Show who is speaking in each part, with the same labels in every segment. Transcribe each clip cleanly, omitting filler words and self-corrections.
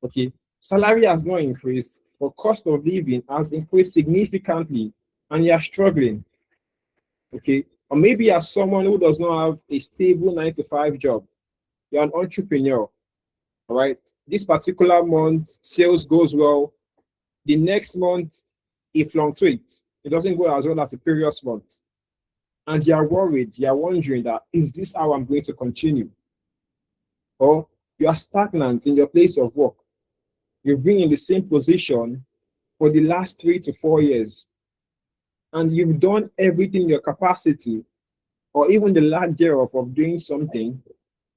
Speaker 1: Okay, salary has not increased, but cost of living has increased significantly, and you are struggling. Okay, or maybe as someone who does not have a stable 9 to 5 job, you're an entrepreneur. All right, this particular month sales goes well. The next month it fluctuates. It doesn't go as well as the previous month, and you are worried. You are wondering that is this how I'm going to continue, or you are stagnant in your place of work. You've been in the same position for the last 3 to 4 years, and you've done everything in your capacity, or even the lack thereof of doing something,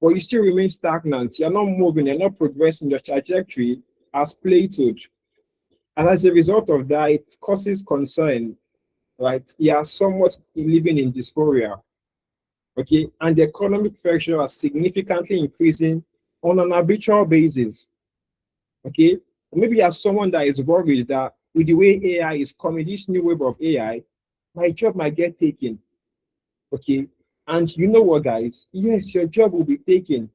Speaker 1: but you still remain stagnant. You're not moving, you're not progressing, your trajectory has plateaued. And as a result of that, it causes concern, right? You are somewhat living in dysphoria, okay? And the economic pressure is significantly increasing on an habitual basis, okay? Maybe as someone that is worried that with the way AI is coming, this new wave of AI, my job might get taken, okay? And you know what, guys? Yes, your job will be taken.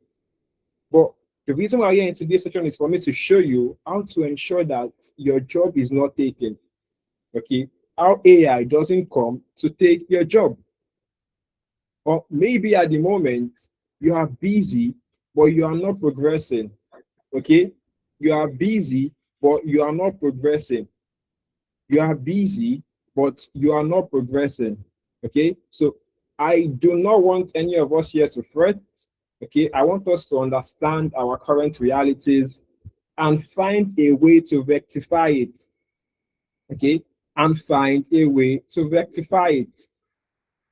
Speaker 1: But the reason why you're in today's session is for me to show you how to ensure that your job is not taken, okay? How AI doesn't come to take your job. Or maybe at the moment, you are busy, but you are not progressing, okay? You are busy, but you are not progressing. You are busy, but you are not progressing, okay? So I do not want any of us here to fret, okay? I want us to understand our current realities and find a way to rectify it, okay? And find a way to rectify it,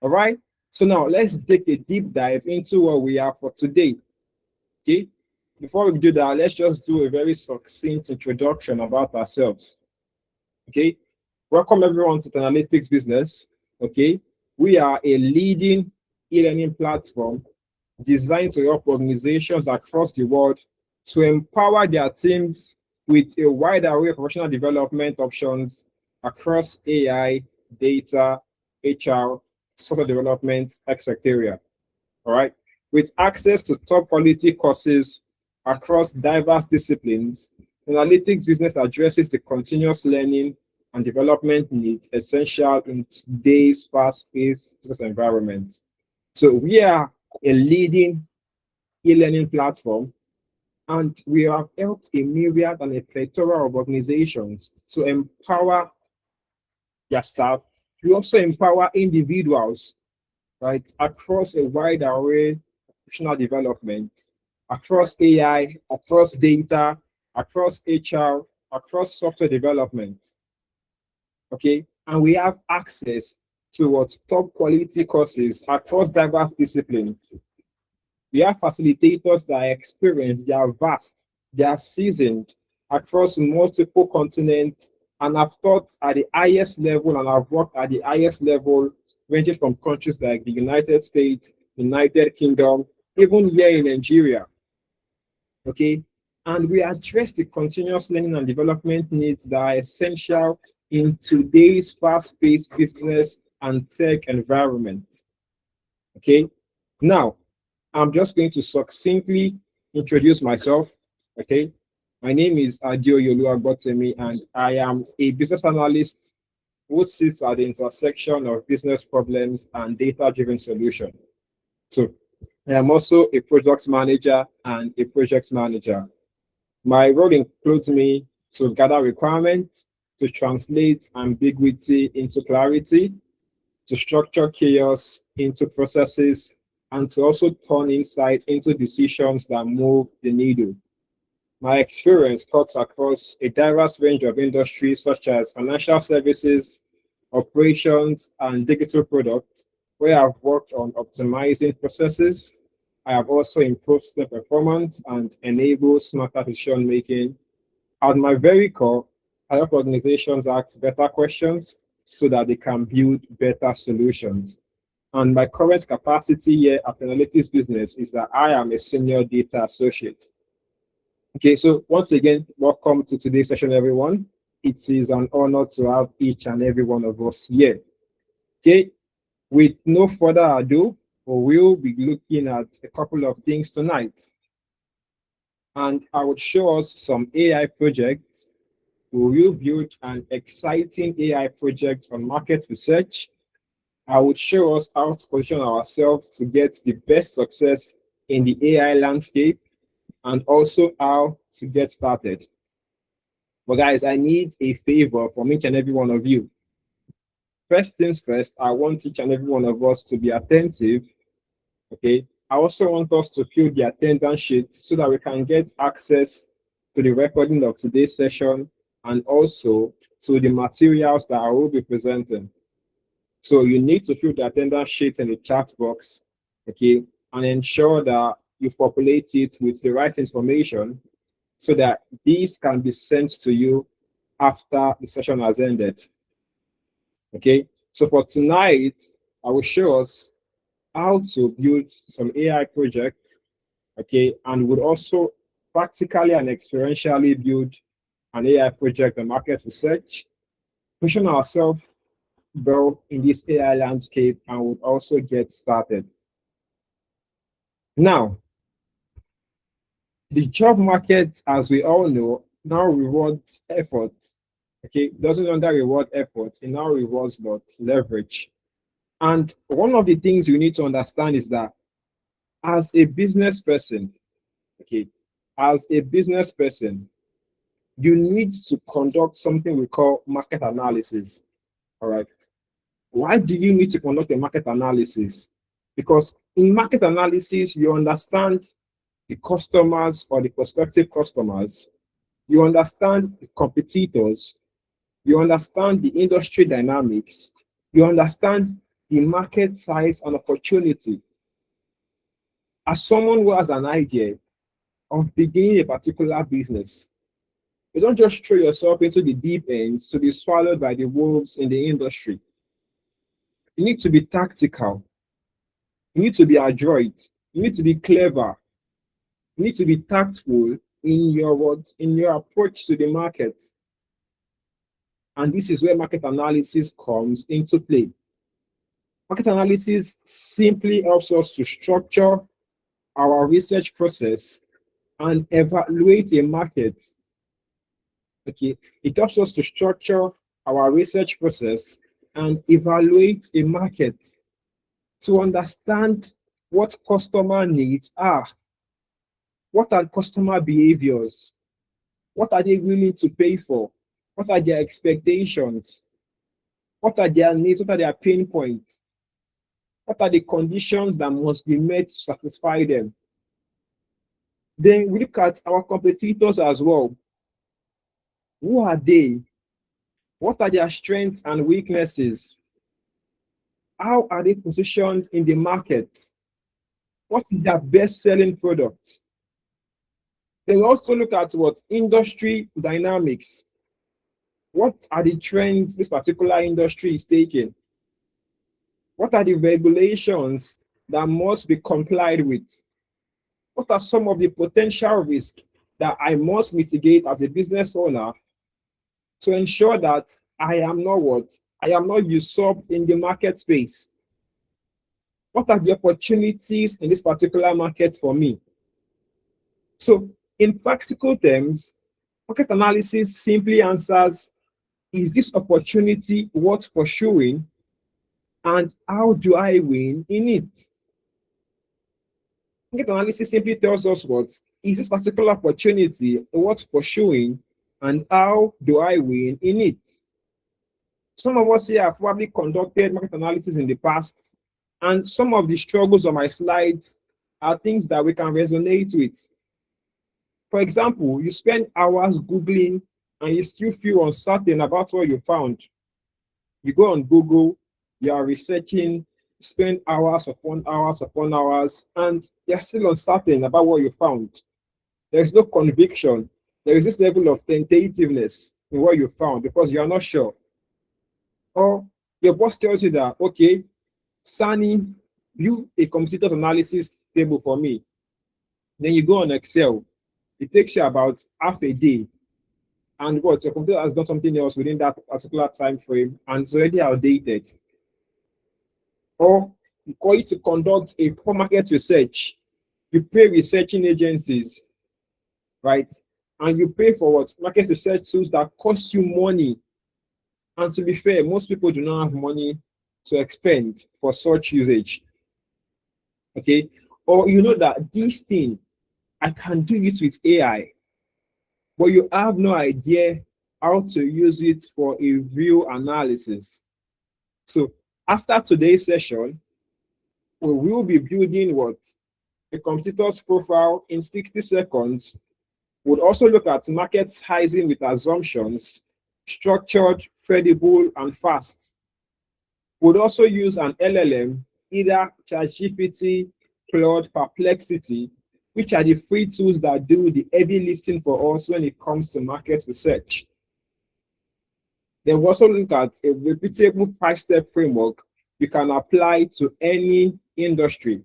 Speaker 1: all right? So now let's take a deep dive into what we have for today, okay? Before we do that, let's just do a very succinct introduction about ourselves, okay? Welcome everyone to Analytics Business, okay? We are a leading e-learning platform designed to help organizations across the world to empower their teams with a wide array of professional development options across AI, data, HR, software development, etc. All right, with access to top quality courses across diverse disciplines, Analytics Business addresses the continuous learning and development needs essential in today's fast-paced business environment. So we are a leading e-learning platform, and we have helped a myriad and a plethora of organizations to empower their staff. We also empower individuals, right, across a wide array of professional development, across AI, across data, across HR, across software development. Okay, and we have access to what top quality courses across diverse disciplines. We have facilitators that are experienced, they are vast, they are seasoned across multiple continents, and have taught at the highest level and have worked at the highest level, ranging from countries like the United States, United Kingdom, even here in Nigeria. Okay, and we address the continuous learning and development needs that are essential in today's fast-paced business and tech environment. Okay, now I'm just going to succinctly introduce myself. Okay, my name is Adeoyolu Agbotemi, and I am a business analyst who sits at the intersection of business problems and data-driven solution. So I am also a product manager and a project manager. My role includes me to gather requirements, to translate ambiguity into clarity, to structure chaos into processes, and to also turn insight into decisions that move the needle. My experience cuts across a diverse range of industries such as financial services, operations, and digital products, where I've worked on optimizing processes. I have also improved their performance and enabled smarter decision making. At my very core, I help organizations ask better questions so that they can build better solutions. And my current capacity here at Analytics Business is that I am a senior data associate. Okay, so once again, welcome to today's session, everyone. It is an honor to have each and every one of us here. Okay, with no further ado, we'll be looking at a couple of things tonight. and I would show us some AI projects. We will build an exciting AI project on market research. I would show us how to position ourselves to get the best success in the AI landscape and also how to get started. But guys, I need a favor from each and every one of you. First things first, I want each and every one of us to be attentive. Okay. I also want us to fill the attendance sheet so that we can get access to the recording of today's session and also to the materials that I will be presenting. So you need to fill the attendance sheet in the chat box, okay, and ensure that you populate it with the right information so that these can be sent to you after the session has ended. Okay, so for tonight, I will show us how to build some AI project, okay, and would also practically and experientially build an AI project on market research, pushing ourselves well in this AI landscape, and would also get started. Now, the job market, as we all know, now rewards effort. Okay, doesn't under reward effort, it now rewards what? Leverage. And one of the things you need to understand is that as a business person, okay, as a business person, you need to conduct something we call market analysis. All right. Why do you need to conduct a market analysis? Because in market analysis, you understand the customers or the prospective customers, you understand the competitors, you understand the industry dynamics, you understand the market size and opportunity. As someone who has an idea of beginning a particular business, you don't just throw yourself into the deep end to be swallowed by the wolves in the industry. You need to be tactical. You need to be adroit. You need to be clever. You need to be tactful in your approach to the market. And this is where market analysis comes into play. Market analysis simply helps us to structure our research process and evaluate a market. Okay, it helps us to structure our research process and evaluate a market to understand what customer needs are. What are customer behaviors? What are they willing to pay for? What are their expectations? What are their needs? What are their pain points? What are the conditions that must be met to satisfy them? Then we look at our competitors as well. Who are they? What are their strengths and weaknesses? How are they positioned in the market? What is their best-selling product? Then we also look at what industry dynamics. What are the trends this particular industry is taking? What are the regulations that must be complied with? What are some of the potential risks that I must mitigate as a business owner to ensure that I am not usurped in the market space? What are the opportunities in this particular market for me? So, in practical terms, market analysis simply answers, is this opportunity worth pursuing? And how do I win in it? Market analysis simply tells us what is this particular opportunity worth pursuing and how do I win in it? Some of us here have probably conducted market analysis in the past, and some of the struggles on my slides are things that we can resonate with. For example, you spend hours Googling and you still feel uncertain about what you found. You go on Google, you are researching, spend hours upon hours upon hours, and you're still uncertain about what you found. There's no conviction. There is this level of tentativeness in what you found because you are not sure. Or your boss tells you that, okay, Sani, view a competitors analysis table for me. Then you go on Excel. It takes you about half a day. And what your computer has done something else within that particular time frame and it's already outdated. Or you call you to conduct a poor market research. You pay researching agencies. right? And you pay for what? Market research tools that cost you money. And to be fair, most people do not have money to expend for such usage. Okay. Or you know that this thing, I can do it with AI, but you have no idea how to use it for a real analysis. So after today's session, we will be building what? A competitor's profile in 60 seconds. We'll also look at market sizing with assumptions, structured, credible, and fast. We'll also use an LLM, either ChatGPT, Claude, Perplexity, which are the free tools that do the heavy lifting for us when it comes to market research. Then we'll also look at a repeatable 5-step framework you can apply to any industry.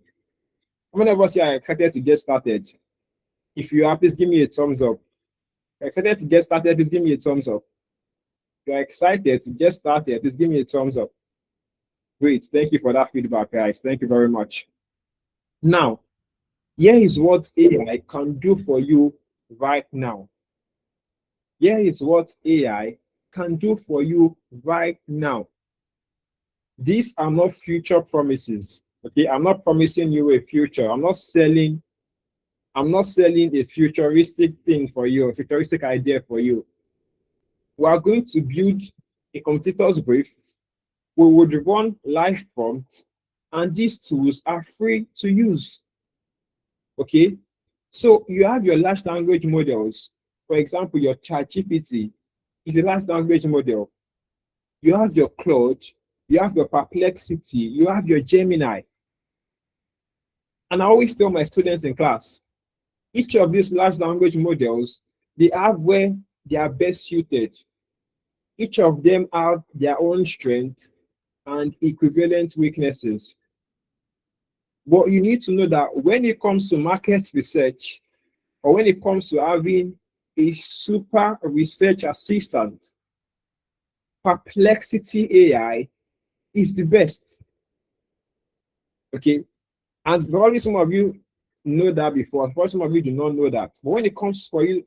Speaker 1: How many of us here are excited to get started? If you are, please give me a thumbs up. Excited to get started, please give me a thumbs up. If you're excited to get started, please give me a thumbs up. Great, thank you for that feedback, guys. Thank you very much. Now, here is what AI can do for you right now. Here is what AI can do for you right now. These are not future promises. Okay, I'm not promising you a future. I'm not selling a futuristic thing for you, a futuristic idea for you. We are going to build a competitor's brief. We would run live prompts, and these tools are free to use. Okay, so you have your large language models. For example, your ChatGPT is a large language model. You have your Claude, you have your Perplexity, you have your Gemini. And I always tell my students in class, each of these large language models, they have where they are best suited. Each of them have their own strengths and equivalent weaknesses. But you need to know that when it comes to market research, or when it comes to having a super research assistant, Perplexity AI is the best. Okay, and probably some of you know that before, but some of you do not know that. But when it comes for you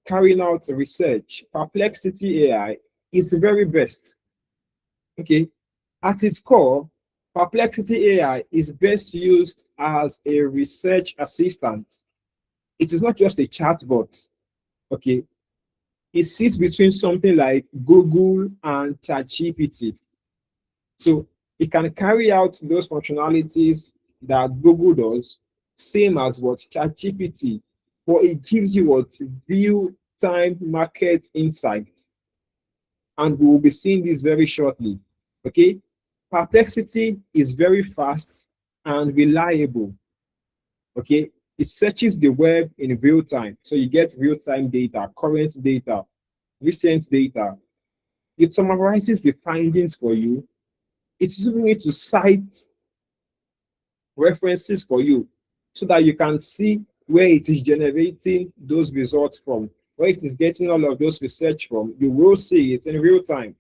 Speaker 1: carrying out research, Perplexity AI is the very best. Okay, at its core, Perplexity AI is best used as a research assistant. It is not just a chatbot. Okay, it sits between something like Google and ChatGPT. So it can carry out those functionalities that Google does, same as what ChatGPT, but it gives you what real-time market insights. And we will be seeing this very shortly. Okay, Perplexity is very fast and reliable. Okay, it searches the web in real time. So you get real-time data, current data, recent data. It summarizes the findings for you. It's even going to cite references for you so that you can see where it is generating those results from, where it is getting all of those research from. You will see it in real time.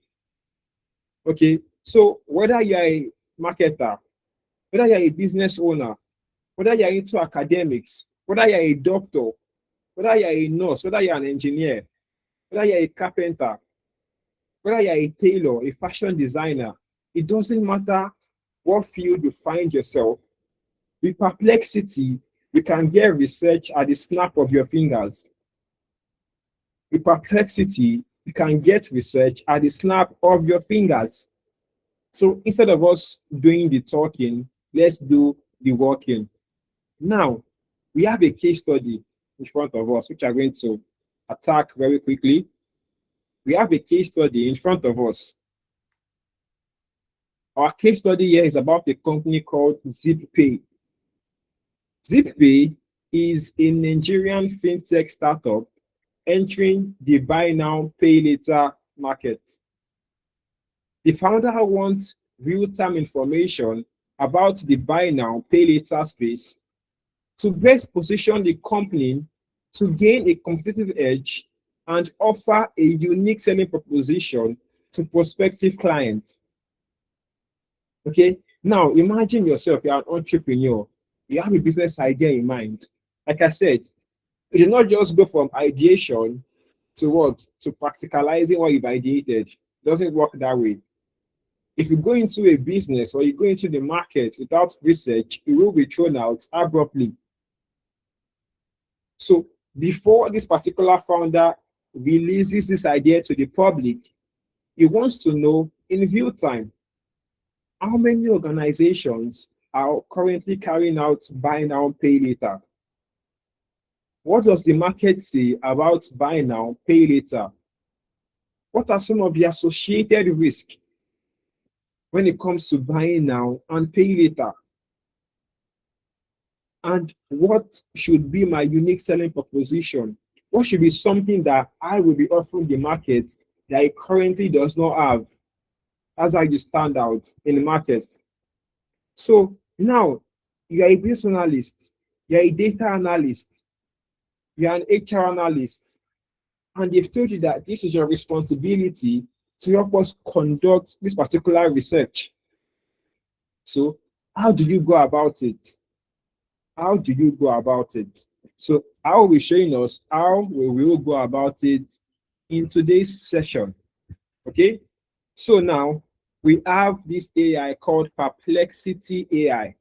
Speaker 1: Okay, so whether you're a marketer, whether you're a business owner, whether you're into academics, whether you're a doctor, whether you're a nurse, whether you're an engineer, whether you're a carpenter, whether you're a tailor, a fashion designer, it doesn't matter what field you find yourself. With Perplexity, you can get research at the snap of your fingers. With Perplexity, you can get research at the snap of your fingers. So instead of us doing the talking, let's do the working. Now, we have a case study in front of us, which I'm going to attack very quickly. We have a case study in front of us. Our case study here is about a company called ZipPay. ZipPay is a Nigerian fintech startup entering the buy now, pay later market. The founder wants real-time information about the buy now, pay later space to best position the company to gain a competitive edge and offer a unique selling proposition to prospective clients. Okay, now imagine yourself, you're an entrepreneur, you have a business idea in mind. Like I said, It does not just go from ideation to what? To practicalizing what you've ideated. It doesn't work that way. If you go into a business or you go into the market without research, it will be thrown out abruptly. So before this particular founder releases this idea to the public, he wants to know in real time how many organizations are currently carrying out buy now, pay later. What does the market say about buy now, pay later? What are some of the associated risks when it comes to buying now and pay later? And what should be my unique selling proposition? What should be something that I will be offering the market that it currently does not have? That's how you stand out in the market. So now you're a business analyst, you're a data analyst, you're an HR analyst, and they've told you that this is your responsibility to help us conduct this particular research. So how do you go about it? How do you go about it? So I will be showing us how we will go about it in today's session. Okay, so now we have this AI called Perplexity AI.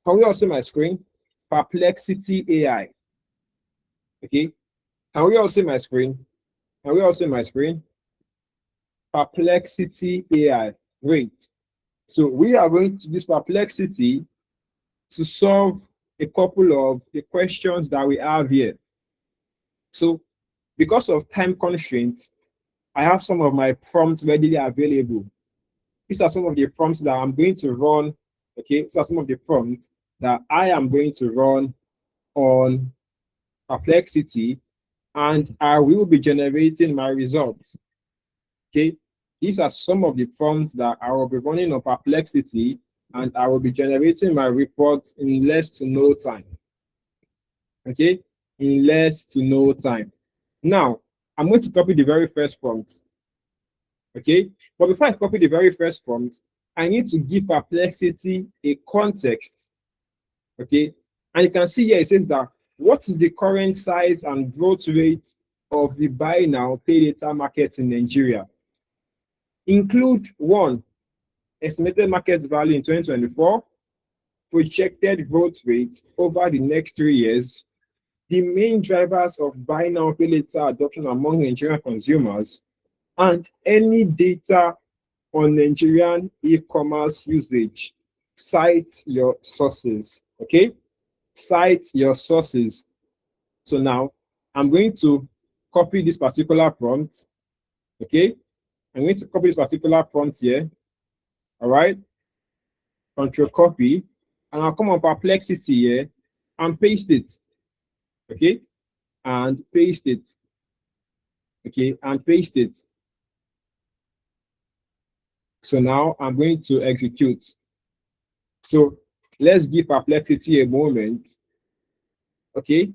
Speaker 1: Can we all see my screen? Perplexity AI. Okay, can we all see my screen? Can we all see my screen? Perplexity AI. Great. So we are going to use Perplexity to solve a couple of the questions that we have here. So because of time constraints, I have some of my prompts readily available. These are some of the prompts that I'm going to run. Okay, these are some of the prompts that I am going to run on Perplexity, and I will be generating my results. Okay, these are some of the prompts that I will be running on Perplexity, and I will be generating my report in less to no time. Okay, in less to no time. Now, I'm going to copy the very first prompt. Okay, but before I copy the very first prompt, I need to give Perplexity a context. Okay, and you can see here it says that what is the current size and growth rate of the buy now, pay later market in Nigeria? Include one, estimated market value in 2024, projected growth rate over the next 3 years, the main drivers of buy now, pay later adoption among Nigerian consumers, and any data on Nigerian e-commerce usage. Cite your sources. Okay, cite your sources. So now I'm going to copy this particular prompt. Okay, I'm going to copy this particular prompt here. All right, Control copy, and I'll come on Perplexity here and paste it. Okay, and paste it. Okay, and paste it. So now I'm going to execute. So let's give Perplexity a moment, okay,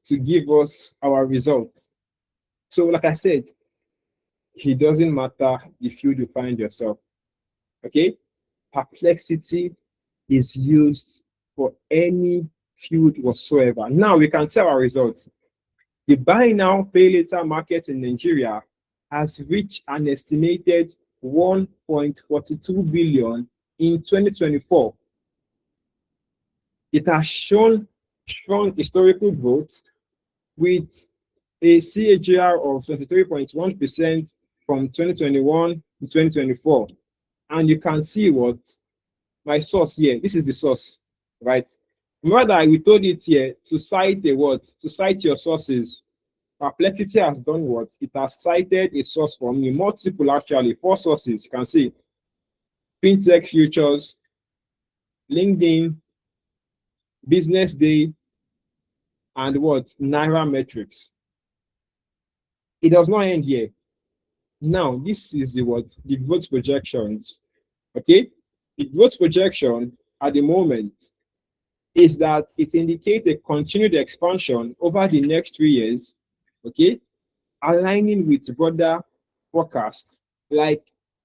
Speaker 1: to give us our results. So like I said, it doesn't matter the field you find yourself, okay? Perplexity is used for any field whatsoever. Now we can tell our results. The buy now, pay later market in Nigeria has reached an estimated 1.42 billion in 2024. It has shown strong historical growth with a CAGR of 23.1% from 2021 to 2024. And you can see what my source here, this is the source, right? Remember that we told it here to cite a what? To cite your sources. Perplexity has done what? It has cited a source for me, multiple actually, 4 sources. You can see FinTech Futures, LinkedIn, Business Day, and what? Nairametrics. It does not end here. Now, this is the what? The growth projections. Okay? The growth projection at the moment is that it indicates a continued expansion over the next 3 years, okay, aligning with broader forecasts like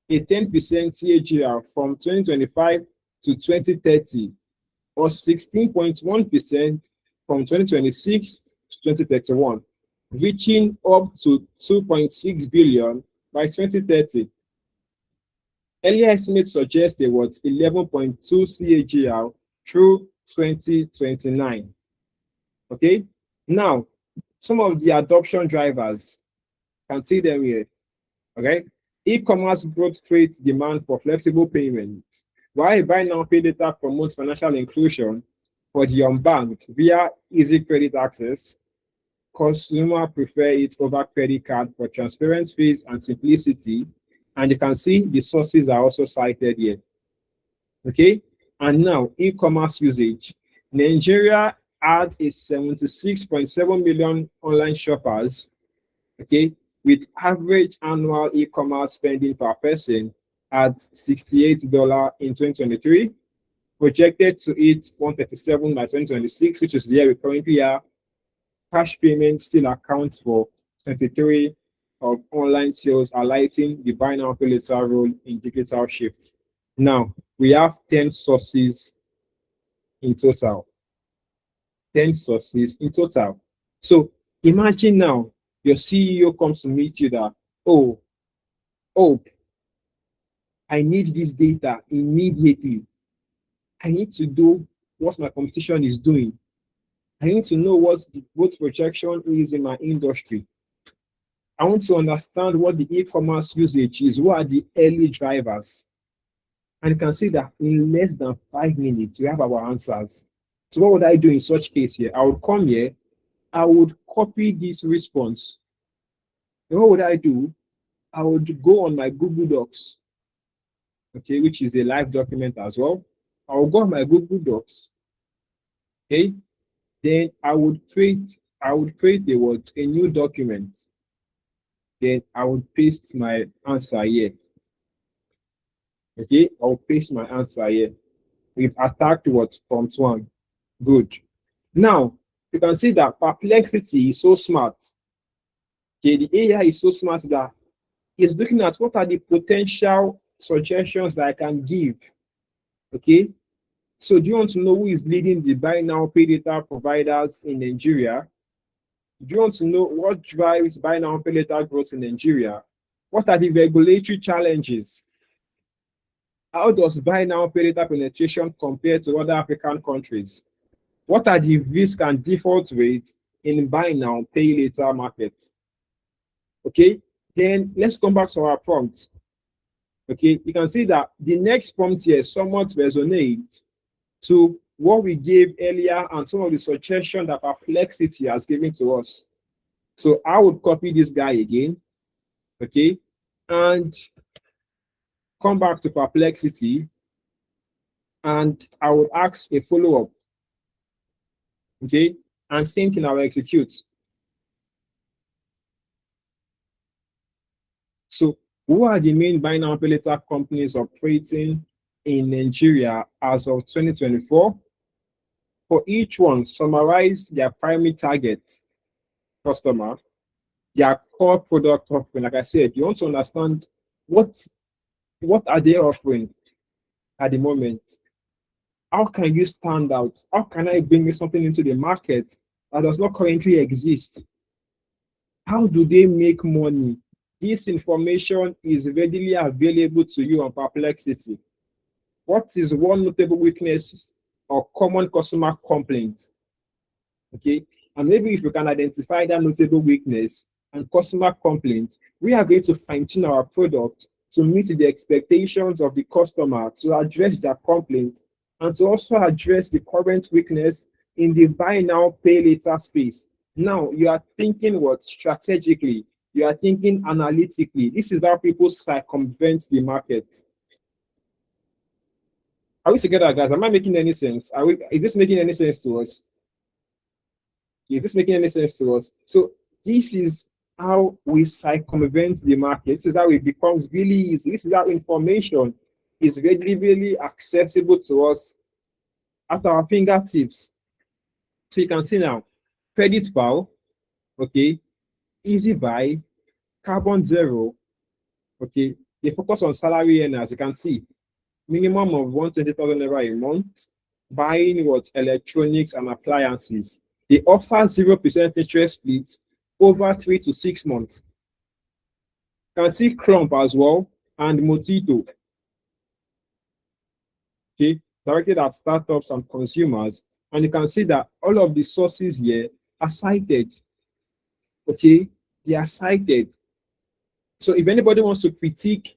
Speaker 1: a 10% CAGR from 2025 to 2030 or 16.1% from 2026 to 2031, reaching up to 2.6 billion by 2030. Earlier estimates suggest a what 11.2 CAGR through 2029. Okay, now some of the adoption drivers, can see them here. Okay, e-commerce growth creates demand for flexible payments, while buy now pay later promotes financial inclusion for the unbanked via easy credit access. Consumers prefer it over credit card for transparent fees and simplicity. And you can see the sources are also cited here. Okay, and now e-commerce usage. Nigeria had a 76.7 million online shoppers, okay, with average annual e-commerce spending per person at $68 in 2023, projected to hit 137 by 2026, which is the year we currently are. Cash payments still account for 23 of online sales, highlighting the buy now pay later role in digital shift. Now, we have 10 sources in total. 10 sources in total. So imagine now your CEO comes to meet you that, oh, I need this data immediately. I need to do what my competition is doing. I need to know what the growth projection is in my industry. I want to understand what the e-commerce usage is. What are the early drivers? And you can see that in less than 5 minutes, we have our answers. So what would I do in such case here? I would come here, I would copy this response. And what would I do? I would go on my Google Docs, okay, which is a live document as well. I will go on my Google Docs, okay. Then I would create a new document. Then I would paste my answer here. Okay, I'll paste my answer here. We've attacked what prompt 1. Good. Now you can see that Perplexity is so smart. Okay, the AI is so smart that it's looking at what are the potential suggestions that I can give. Okay, so do you want to know who is leading the buy now pay later providers in Nigeria? Do you want to know what drives buy now pay later growth in Nigeria? What are the regulatory challenges? How does buy now pay later penetration compare to other African countries? What are the risk and default rates in buy now pay later market? Okay, then let's come back to our prompt. Okay, you can see that the next prompt here somewhat resonates to what we gave earlier and some of the suggestions that Perplexity has given to us. So I would copy this guy again, okay, and come back to Perplexity, and I would ask a follow-up, okay, and same thing I will execute. So who are the main buy now pay later companies operating in Nigeria as of 2024? For each one, summarize their primary target customer, their core product offering. Like I said, you want to understand what are they offering at the moment. How can you stand out? How can I bring something into the market that does not currently exist? How do they make money? This information is readily available to you on Perplexity. What is one notable weakness or common customer complaint? Okay, and maybe if you can identify that notable weakness and customer complaint, we are going to fine-tune our product to meet the expectations of the customer, to address their complaint, and to also address the current weakness in the buy now pay later space. Now you are thinking what strategically, you are thinking analytically. This is how people circumvent the market. Are we together, guys? Am I making any sense? Is this making any sense to us? Is this making any sense to us? So this is how we circumvent the market. This is how it becomes really easy. This is how information is really accessible to us at our fingertips. So you can see now, CreditVal, okay, Easy Buy, Carbon Zero, okay, they focus on salary earners. You can see minimum of 120,000 naira a month, buying what electronics and appliances. They offer 0% interest split over 3 to 6 months. You can see Clump as well and Motito. Okay, directed at startups and consumers. And you can see that all of the sources here are cited. Okay, they are cited. So if anybody wants to critique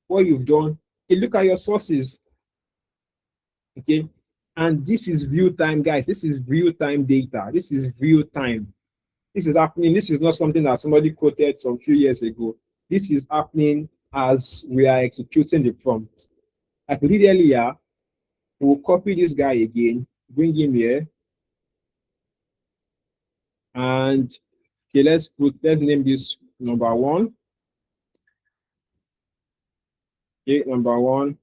Speaker 1: what you've done, you look at your sources. Okay, and this is real time, guys. This is real time data. This is real time. This is happening. This is not something that somebody quoted some few years ago. This is happening as we are executing the prompt. Like we did earlier, we'll copy this guy again, bring him here, and okay, let's name this number 1. Okay, number 1.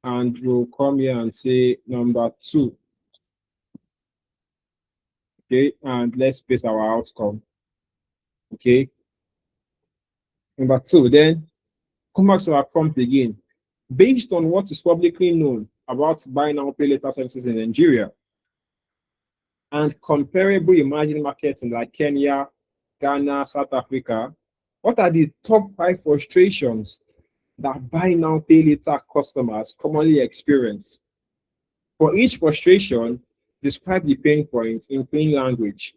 Speaker 1: And we'll come here and say number 2. Okay, and let's paste our outcome. Okay, number 2. Then come back to our prompt again. Based on what is publicly known about buy now, pay later services in Nigeria and comparable emerging markets in like Kenya, Ghana, South Africa, what are the top 5 frustrations that buy now, pay later customers commonly experience? For each frustration, describe the pain points in plain language.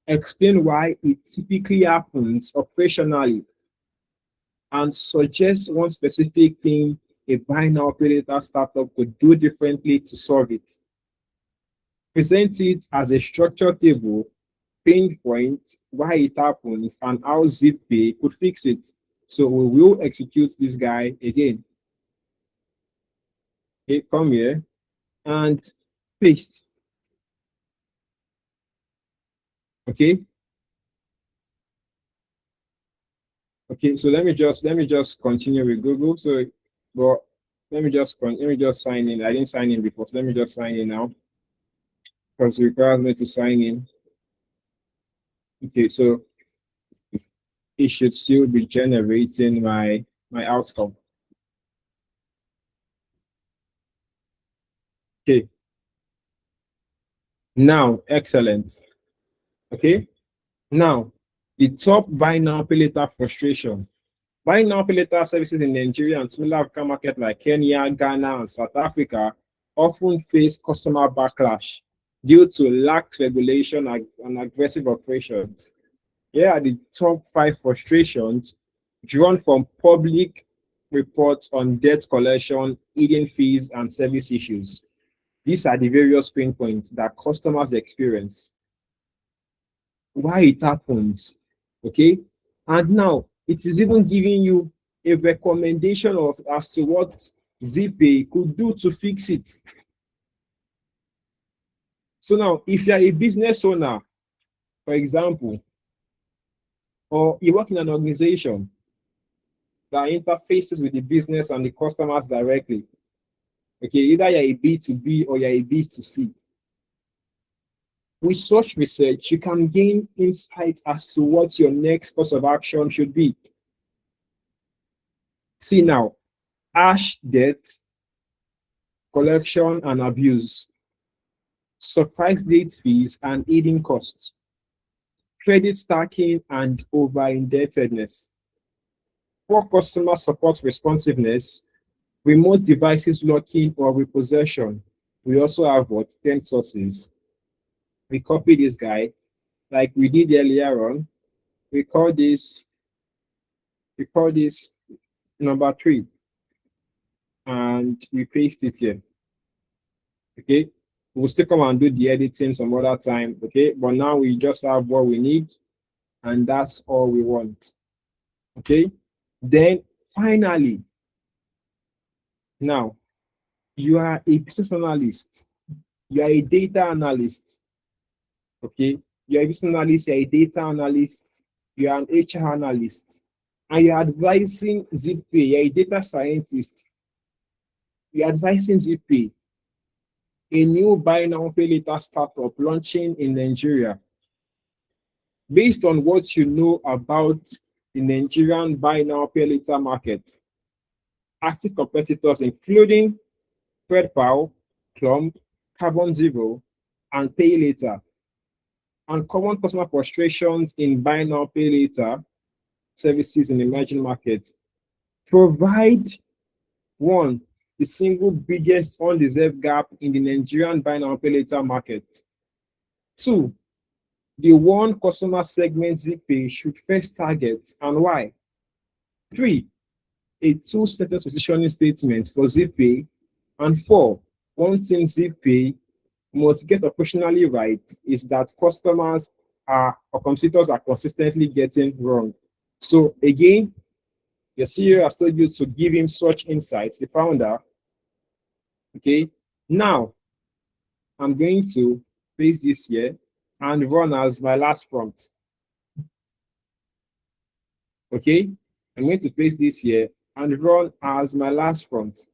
Speaker 1: Explain why it typically happens operationally and suggest one specific thing a buy now, pay later startup could do differently to solve it. Present it as a structured table, pain point, why it happens, and how ZipPay could fix it. So we will execute this guy again. Okay, come here and paste. Okay. Okay, so let me just continue with Google. So, but let me just sign in. I didn't sign in before, so let me just sign in now because it requires me to sign in. Okay, so it should still be generating my outcome. Okay. Now, excellent. Okay. Now, the top buy now, pay later frustration. Buy now, pay later services in Nigeria and similar African markets like Kenya, Ghana, and South Africa often face customer backlash due to lax regulation and aggressive operations. Here are the top 5 frustrations drawn from public reports on debt collection, hidden fees, and service issues. These are the various pain points that customers experience, why it happens, okay? And now it is even giving you a recommendation of as to what ZipPay could do to fix it. So now, if you're a business owner, for example, or you work in an organization that interfaces with the business and the customers directly, okay, either you're a B2B or you're a B2C. With such research, you can gain insight as to what your next course of action should be. See now, ash debt, collection and abuse, surprise late fees and hidden costs, credit stacking and over-indebtedness, poor customer support responsiveness, remote devices locking or repossession. We also have 10 sources. We copy this guy like we did earlier on. We call this number 3 and we paste it here. Okay, we'll still come and do the editing some other time. Okay, but now we just have what we need and that's all we want. Okay, then finally, now you are a business analyst, you are a data analyst. Okay, you're a business analyst, you're a data analyst, you're an HR analyst, and you're advising ZipPay, you're a data scientist. You're advising ZipPay, a new buy now, pay later startup launching in Nigeria. Based on what you know about the Nigerian buy now, pay later market, active competitors including ThreadPal, Clump, Carbon Zero, and Pay Later. And common customer frustrations in buy now, pay later services in emerging markets. Provide one, the single biggest undeserved gap in the Nigerian buy now, pay later market. Two, the one customer segment ZPay should first target and why. Three, a two-sentence positioning statement for ZPay. And four, one thing ZPay must get operationally right is that customers or competitors are consistently getting wrong. So again, your CEO has told you to give him such insights, the founder. Okay, now I'm going to paste this here and run as my last prompt. Okay, I'm going to paste this here and run as my last prompt.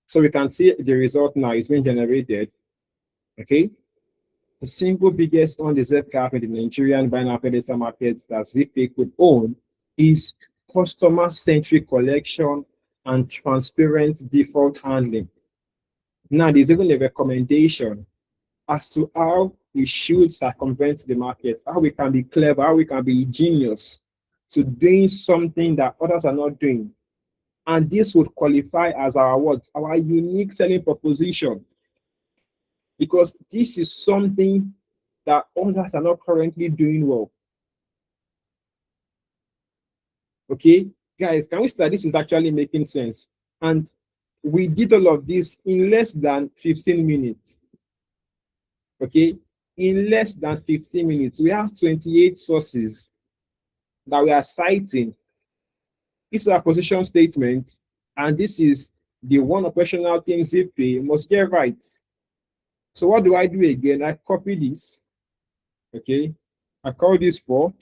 Speaker 1: So we can see the result now is being generated. Okay, the single biggest undeserved gap in the Nigerian buy now pay later market that ZPay could own is customer-centric collection and transparent default handling. Now, there's even a recommendation as to how we should circumvent the market, how we can be clever, how we can be ingenious to doing something that others are not doing. And this would qualify as our what? Our unique selling proposition. Because this is something that others are not currently doing well. Okay, guys, can we start? This is actually making sense. And we did all of this in less than 15 minutes. Okay, in less than 15 minutes, we have 28 sources that we are citing. This is our position statement, and this is the one operational thing ZPay must get right. So what do I do again? I copy this. Okay, I call this for,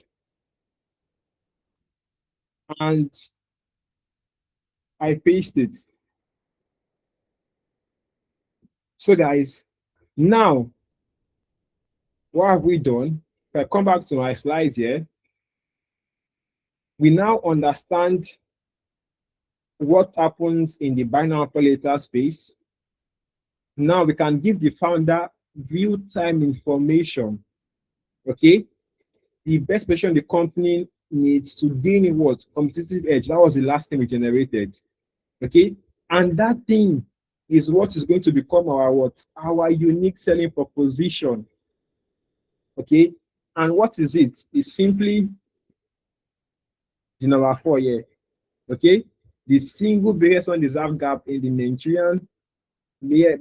Speaker 1: and I paste it. So guys, now what have we done? If I come back to my slides here, we now understand what happens in the buy now pay later space. Now we can give the founder real-time information. Okay, the best position the company needs to gain what? Competitive edge. That was the last thing we generated. Okay, and that thing is what is going to become our what? Our unique selling proposition. Okay, and what is it? It's simply the number 4 here. Okay, the single biggest undeserved gap in the Nigerian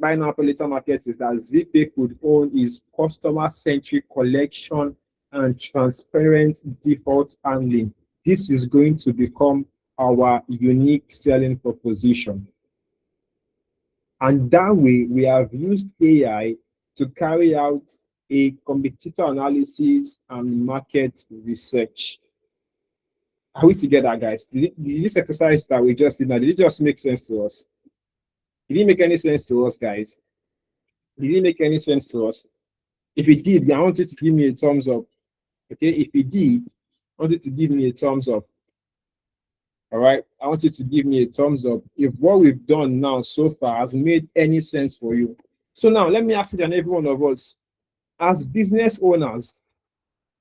Speaker 1: buy now pay later market is that ZPay could own is customer-centric collection and transparent default handling. This is going to become our unique selling proposition. And that way, we have used AI to carry out a competitor analysis and market research. Are we together, guys? Did this exercise that we just did now, did it just make sense to us? Did it make any sense to us, guys? Did it make any sense to us? If it did, I want you to give me a thumbs up. Okay, if it did, I want you to give me a thumbs up. All right, I want you to give me a thumbs up if what we've done now so far has made any sense for you. So now let me ask each and every one of us, as business owners,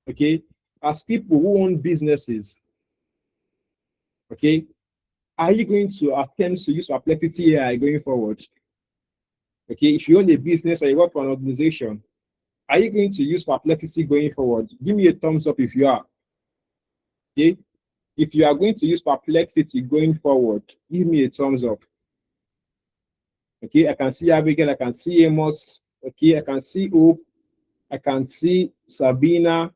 Speaker 1: okay, as people who own businesses, okay, are you going to attempt to use Perplexity AI going forward? Okay, if you own a business or you work for an organization, are you going to use Perplexity going forward? Give me a thumbs up if you are. Okay, if you are going to use Perplexity going forward, give me a thumbs up. Okay, I can see Abigail, I can see Amos. Okay, I can see Hope, I can see Sabina,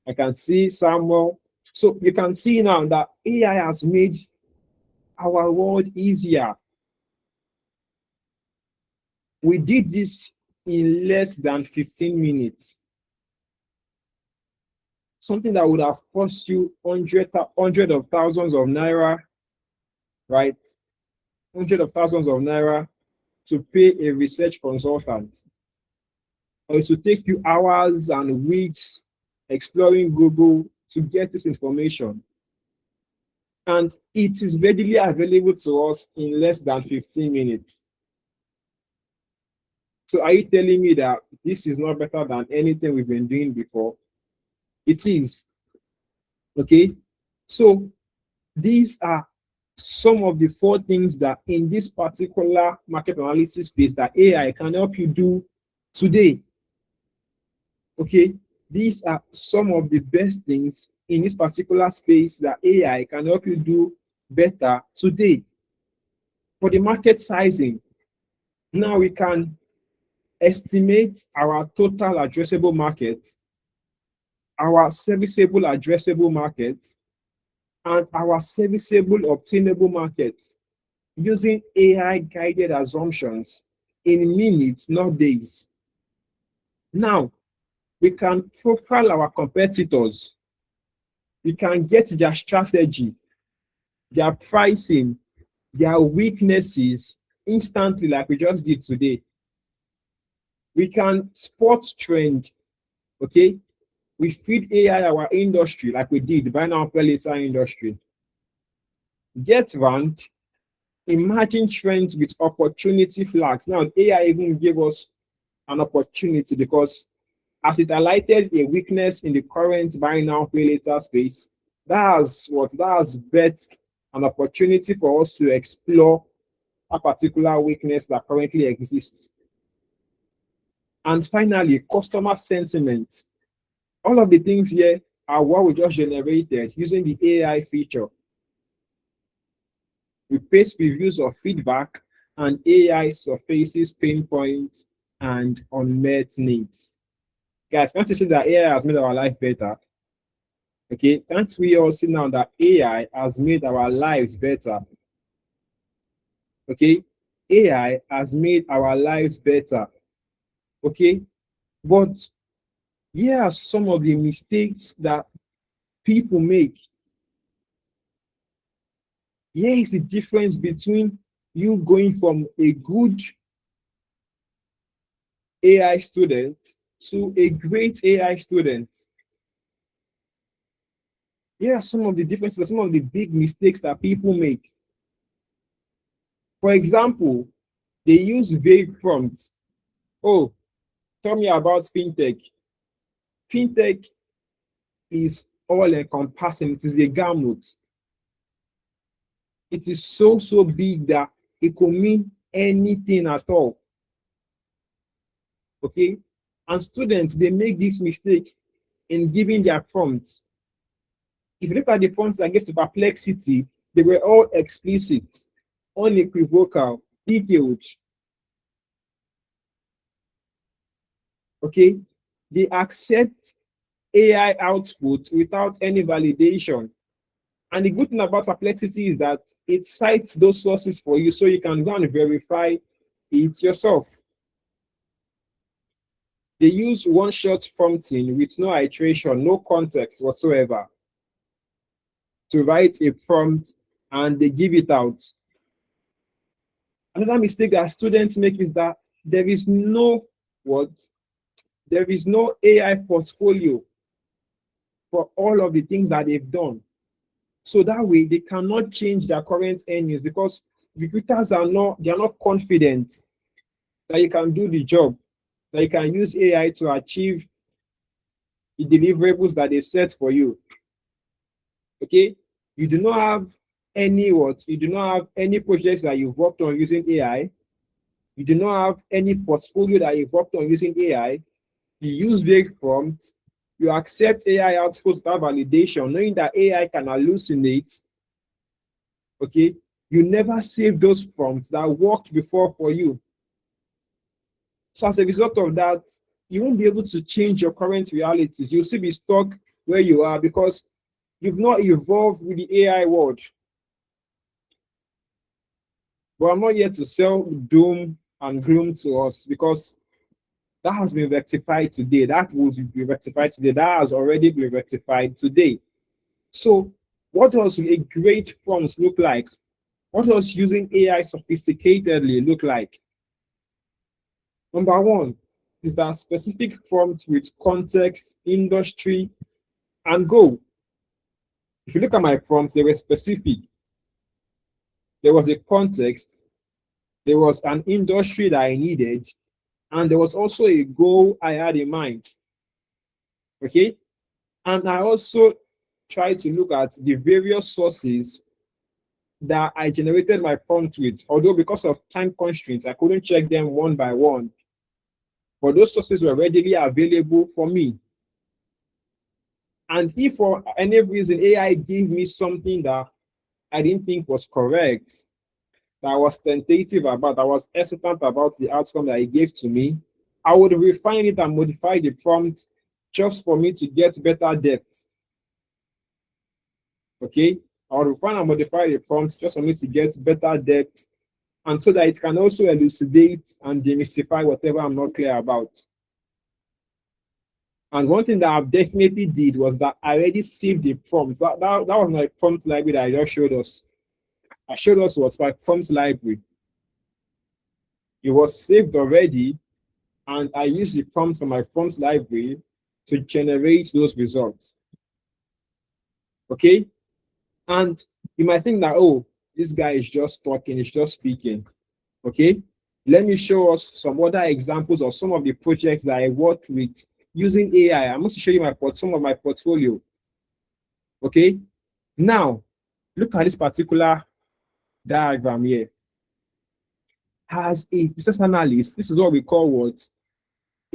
Speaker 1: I can see Samuel. So you can see now that AI has made our world easier. We did this in less than 15 minutes. Something that would have cost you hundred of thousands of naira, right? Hundred of thousands of naira to pay a research consultant. Or it will take you hours and weeks exploring Google to get this information. And it is readily available to us in less than 15 minutes. So are you telling me that this is not better than anything we've been doing before? It is. Okay. So these are some of the 4 things that in this particular market analysis space that AI can help you do today. Okay. These are some of the best things in this particular space that AI can help you do better today. For the market sizing, now we can estimate our total addressable market, our serviceable addressable market, and our serviceable obtainable market using AI guided assumptions in minutes, not days. Now, we can profile our competitors. We can get their strategy, their pricing, their weaknesses instantly, like we just did today. We can spot trend, okay? We feed AI our industry, like we did, buy now, pay later industry. Get ranked, imagine trends with opportunity flags. Now, AI even gave us an opportunity because as it highlighted a weakness in the current buy now, pay later space, that has bet an opportunity for us to explore a particular weakness that currently exists. And finally, customer sentiment. All of the things here are what we just generated using the AI feature. We paste reviews of feedback, and AI surfaces pain points and unmet needs. Guys, can't you see that AI has made our life better? Okay, can't we all see now that AI has made our lives better? Okay, AI has made our lives better. Okay, but here are some of the mistakes that people make. Here is the difference between you going from a good AI student to a great AI student. Here are some of the differences, some of the big mistakes that people make. For example, they use vague prompts. Oh, tell me about fintech. Fintech is all encompassing. It is a gamut. It is so big that it could mean anything at all. Okay? And students, they make this mistake in giving their prompts. If you look at the prompts that gave to Perplexity, they were all explicit, unequivocal, detailed. Okay? They accept AI output without any validation. And the good thing about Perplexity is that it cites those sources for you so you can go and verify it yourself. They use one-shot prompting with no iteration, no context whatsoever to write a prompt, and they give it out. Another mistake that students make is that there is no AI portfolio for all of the things that they've done. So that way they cannot change their current earnings because recruiters are not confident that you can do the job, that you can use AI to achieve the deliverables that they set for you. Okay? You do not have any projects that you've worked on using AI. You do not have any portfolio that you've worked on using AI. You use vague prompts. You accept AI outputs without validation, knowing that AI can hallucinate. Okay? You never save those prompts that worked before for you. So as a result of that, you won't be able to change your current realities. You'll still be stuck where you are because you've not evolved with the AI world. But I'm not here to sell doom and gloom to us because that has been rectified today. That will be rectified today. That has already been rectified today. So what does a great prompt look like? What does using AI sophisticatedly look like? Number one is that specific prompt with context, industry, and goal. If you look at my prompts, they were specific. There was a context. There was an industry that I needed, And there was also a goal I had in mind. Okay. And I also tried to look at the various sources that I generated my prompt with. Although because of time constraints, I couldn't check them one by one. But those sources were readily available for me. And if for any reason AI gave me something that I didn't think was correct, that I was tentative about, I was hesitant about the outcome that it gave to me, I would refine it and modify the prompt just for me to get better depth. Okay, I would refine and modify the prompt just for me to get better depth, and so that it can also elucidate and demystify whatever I'm not clear about. And one thing that I definitely did was that I already saved the prompt. That was my prompt library that I just showed us. I showed us what's my prompt library. It was saved already, and I used the prompts from my prompts library to generate those results. Okay? And you might think that, oh, this guy is just talking, he's just speaking. Okay? Let me show us some other examples of some of the projects that I worked with using AI. I'm going to show you some of my portfolio. Okay? Now, look at this particular diagram here. As a business analyst, this is what we call what?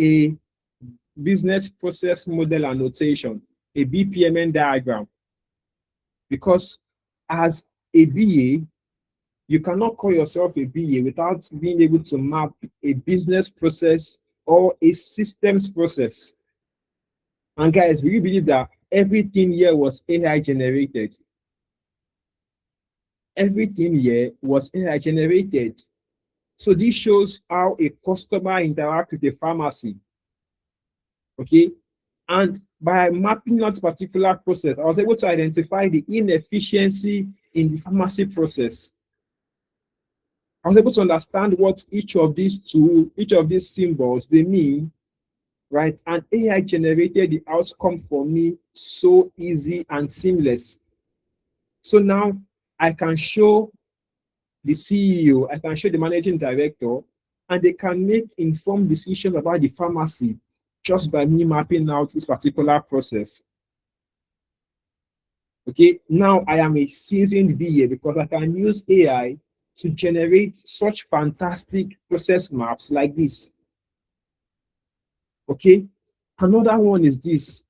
Speaker 1: A business process model annotation, a BPMN diagram. Because as a BA, you cannot call yourself a BA without being able to map a business process or a systems process. And guys, we believe that everything here was AI generated. Everything here was AI generated. So this shows how a customer interacts with a pharmacy. Okay. And by mapping that particular process, I was able to identify the inefficiency in the pharmacy process. I was able to understand what each of these symbols, they mean, right? And AI generated the outcome for me so easy and seamless. So now I can show the CEO, I can show the managing director, and they can make informed decisions about the pharmacy just by me mapping out this particular process. Okay, now I am a seasoned BA because I can use AI to generate such fantastic process maps like this. Okay, another one is this.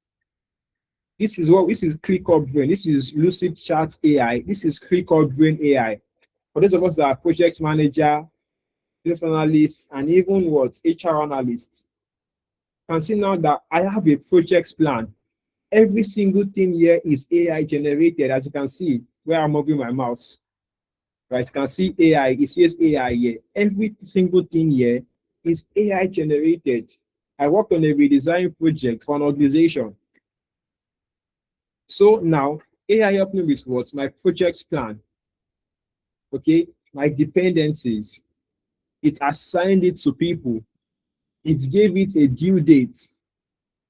Speaker 1: This is ClickUp Brain. This is Lucidchart AI. This is ClickUp Brain AI. For those of us that are project manager, business analysts, and even what HR analysts, can see now that I have a project plan. Every single thing here is AI generated, as you can see where I'm moving my mouse. Right, you can see AI, it says AI here. Every single thing here is AI generated. I worked on a redesign project for an organization. So now AI helped me with what? My project plan. Okay, my dependencies. It assigned it to people. It gave it a due date.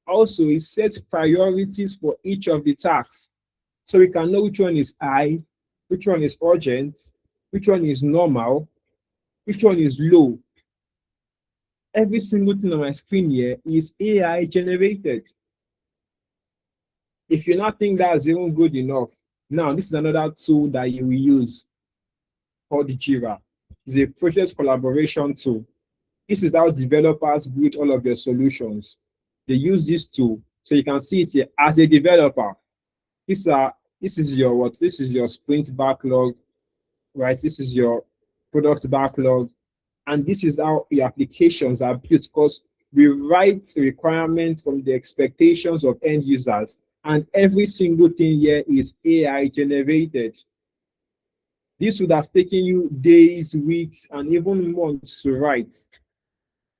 Speaker 1: Also, it sets priorities for each of the tasks. So we can know which one is high, which one is urgent, which one is normal, which one is low. Every single thing on my screen here is AI generated. If you not think that's even good enough, now this is another tool that you will use called Jira. It's a process collaboration tool. This is how developers build all of their solutions. They use this tool. So you can see it here as a developer. This is your sprint backlog, right? This is your product backlog. And this is how your applications are built, because we write requirements from the expectations of end users. And every single thing here is AI generated. This would have taken you days, weeks, and even months to write,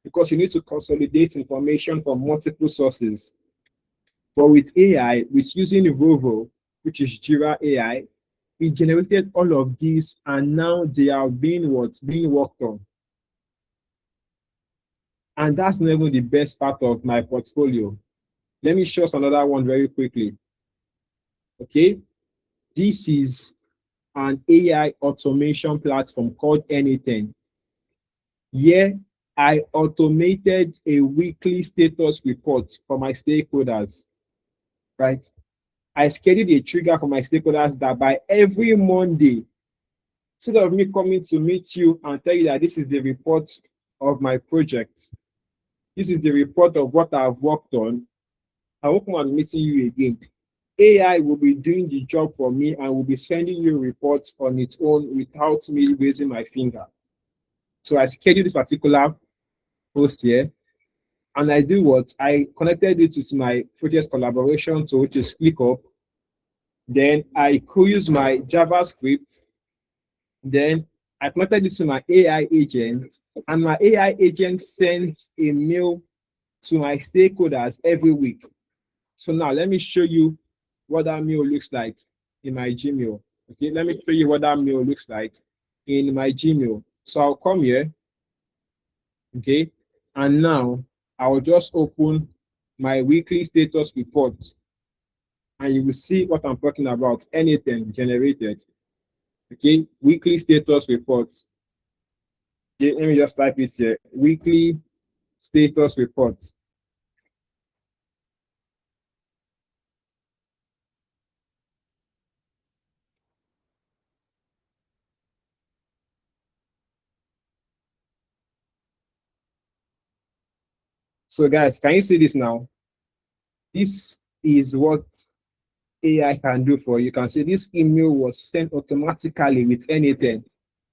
Speaker 1: because you need to consolidate information from multiple sources. But with AI, with using Rovo, which is Jira AI, it generated all of these, and now they are being worked on. And that's not even the best part of my portfolio. Let me show us another one very quickly. Okay, this is an AI automation platform called Anything. Here, I automated a weekly status report for my stakeholders, right? I scheduled a trigger for my stakeholders that by every Monday, instead of me coming to meet you and tell you that this is the report of my project, this is the report of what I've worked on, I won't come and meeting you again. AI will be doing the job for me and will be sending you reports on its own without me raising my finger. So I scheduled this particular post here, and I do what? I connected it with my project collaboration tool, which is ClickUp. Then I could use my JavaScript. Then I connected it to my AI agent, and my AI agent sends a mail to my stakeholders every week. So now let me show you what that mail looks like in my Gmail. Okay, let me show you what that mail looks like in my Gmail. So I'll come here, okay, and now I'll just open my weekly status report, and you will see what I'm talking about. Anything generated. Okay, weekly status report. Okay, let me just type it here. Weekly status report. So guys, can you see this now? This is what AI can do for you. You can see this email was sent automatically with anything.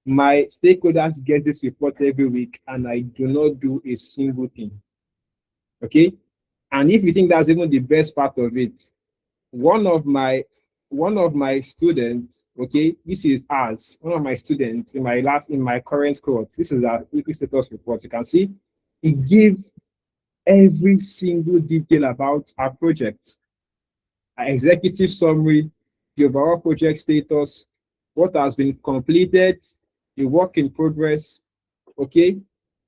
Speaker 1: My stakeholders get this report every week, and I do not do a single thing. Okay? And if you think that's even the best part of it, one of my students, okay, this is us, one of my students in my current course, this is our weekly status report. You can see he gave every single detail about our project, our executive summary, the overall project status, what has been completed, the work in progress, okay,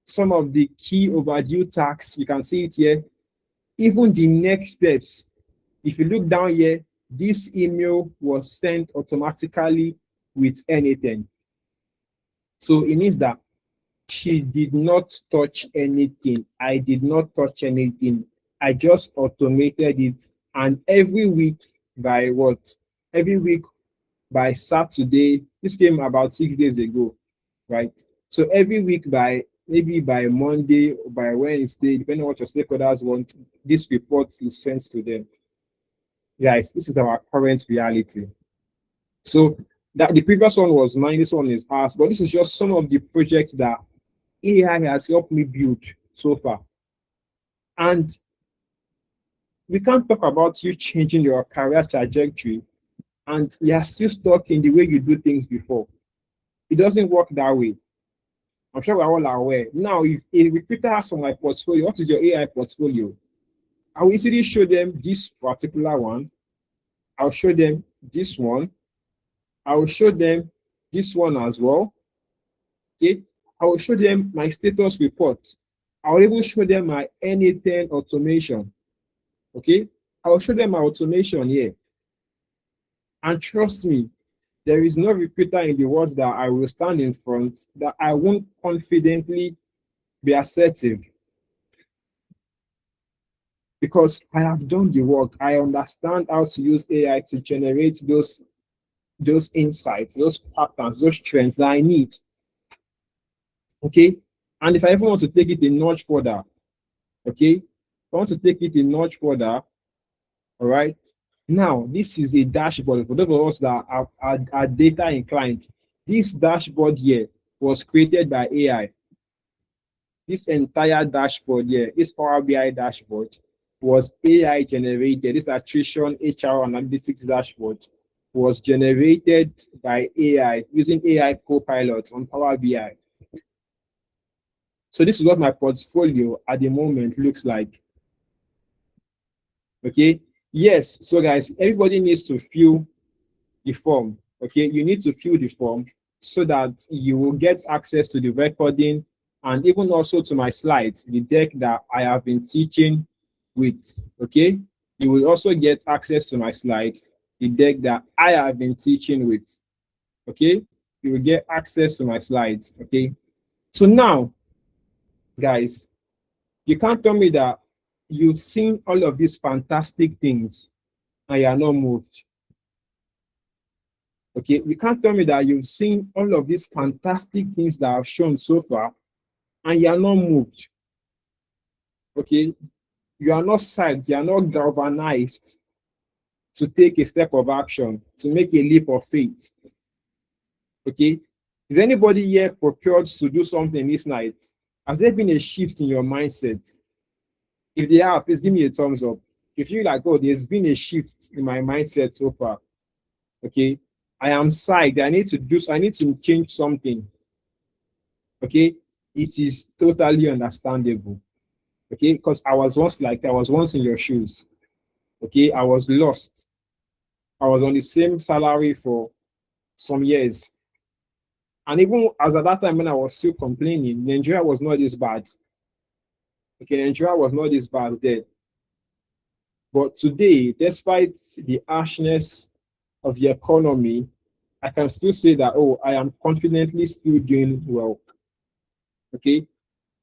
Speaker 1: some of the key overdue tasks, you can see it here, even the next steps. If you look down here, this email was sent automatically with anything. So it means that she did not touch anything. I did not touch anything. I just automated it. And every week by what? Every week by Saturday, this came about 6 days ago, right? So every week by maybe by Monday or by Wednesday, depending on what your stakeholders want, this report is sent to them. Guys, this is our current reality. So that the previous one was mine, this one is ours, but this is just some of the projects that AI has helped me build so far. And we can't talk about you changing your career trajectory and you're still stuck in the way you do things before. It doesn't work that way. I'm sure we're all aware. Now, if a recruiter has on my portfolio, what is your AI portfolio? I will easily show them this particular one. I'll show them this one. I will show them this one as well. Okay. I will show them my status report. I will even show them my Anything automation. Okay. I will show them my automation here. And trust me, there is no recruiter in the world that I will stand in front that I won't confidently be assertive. Because I have done the work. I understand how to use AI to generate those insights, those patterns, those trends that I need. Okay. And if I ever want to take it a notch further, okay, if I want to take it a notch further, all right. Now, this is a dashboard for those of us that are data inclined. This dashboard here was created by AI. This entire dashboard here, this Power BI dashboard, was AI generated. This attrition HR analytics dashboard was generated by AI using AI Copilot on Power BI. So this is what my portfolio at the moment looks like. Okay. Yes. So guys, everybody needs to fill the form. Okay. You need to fill the form so that you will get access to the recording and even also to my slides, the deck that I have been teaching with. Okay. You will also get access to my slides, the deck that I have been teaching with. Okay. You will get access to my slides. Okay. So now, Guys, you can't tell me that you've seen all of these fantastic things and you are not moved. Okay, you can't tell me that you've seen all of these fantastic things that I've shown so far and you are not moved. Okay, you are not psyched, you are not galvanized to take a step of action, to make a leap of faith. Okay, is anybody here prepared to do something this night? Has there been a shift in your mindset? If they have, please give me a thumbs up. If you like, oh, there's been a shift in my mindset so far. Okay, I am psyched. I need to change something. Okay, it is totally understandable. Okay, because I was once in your shoes. Okay, I was lost. I was on the same salary for some years. And even as at that time when I was still complaining, Nigeria was not this bad. Okay, Nigeria was not this bad then. But today, despite the harshness of the economy, I can still say that, oh, I am confidently still doing well. Okay,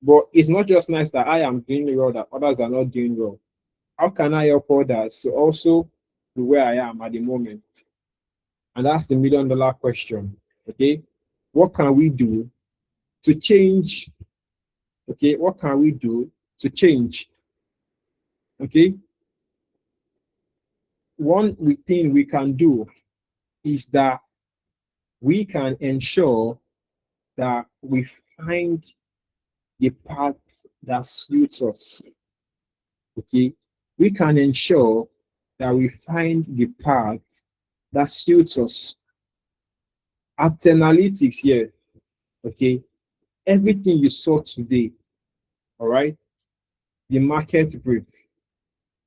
Speaker 1: but it's not just nice that I am doing well, that others are not doing well. How can I help others to also be where I am at the moment? And that's the $1,000,000 question. Okay, what can we do to change? Okay, what can we do to change? Okay, one thing we can do is that we can ensure that we find the path that suits us. Okay, we can ensure that we find the path that suits us. At Analytics here, okay, everything you saw today, all right, the market brief,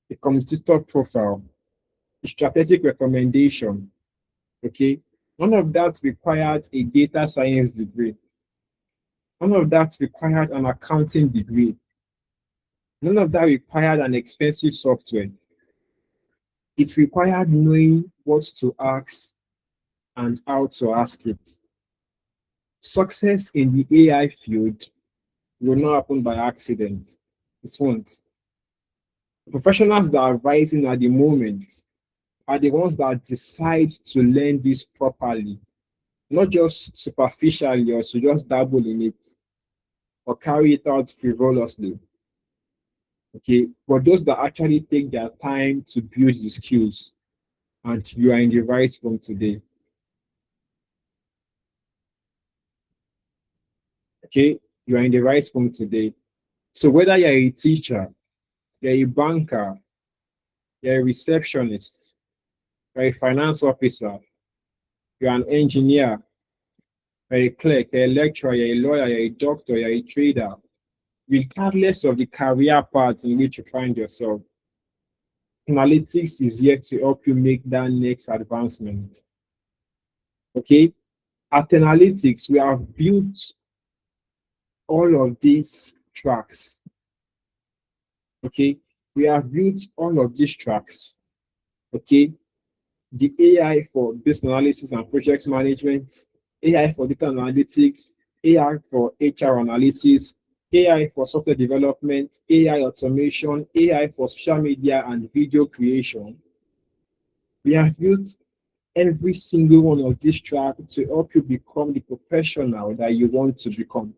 Speaker 1: the competitor profile, the strategic recommendation, okay, none of that required a data science degree. None of that required an accounting degree. None of that required an expensive software. It required knowing what to ask and how to ask it. Success in the AI field will not happen by accident. It won't. The professionals that are rising at the moment are the ones that decide to learn this properly, not just superficially or to just dabble in it or carry it out frivolously. Okay, but those that actually take their time to build the skills, and you are in the right room today. Okay, you are in the right room today. So whether you're a teacher, you're a banker, you're a receptionist, you're a finance officer, you're an engineer, you're a clerk, you're a lecturer, you're a lawyer, you're a doctor, you're a trader, regardless of the career path in which you find yourself, analytics is here to help you make that next advancement. Okay, at Analytics, we have built all of these tracks. Okay, we have built all of these tracks. Okay, the AI for business analysis and project management, AI for data analytics, AI for HR analysis, AI for software development, AI automation, AI for social media and video creation. We have built every single one of these tracks to help you become the professional that you want to become.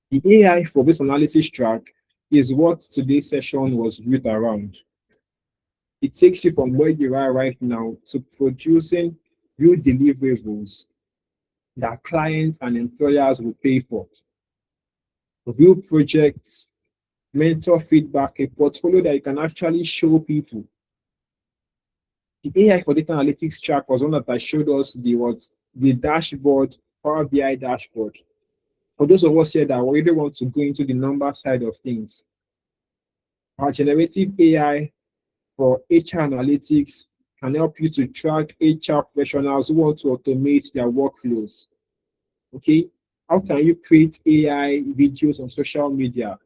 Speaker 1: The AI for business analysis track is what today's session was built around. It takes you from where you are right now to producing real deliverables that clients and employers will pay for. Real projects, mentor feedback, a portfolio that you can actually show people. The AI for data analytics track was one that I showed us the dashboard, Power BI dashboard. For those of us here that really want to go into the number side of things, our generative AI for HR analytics can help you to track HR professionals who want to automate their workflows. Okay, how can you create AI videos on social media?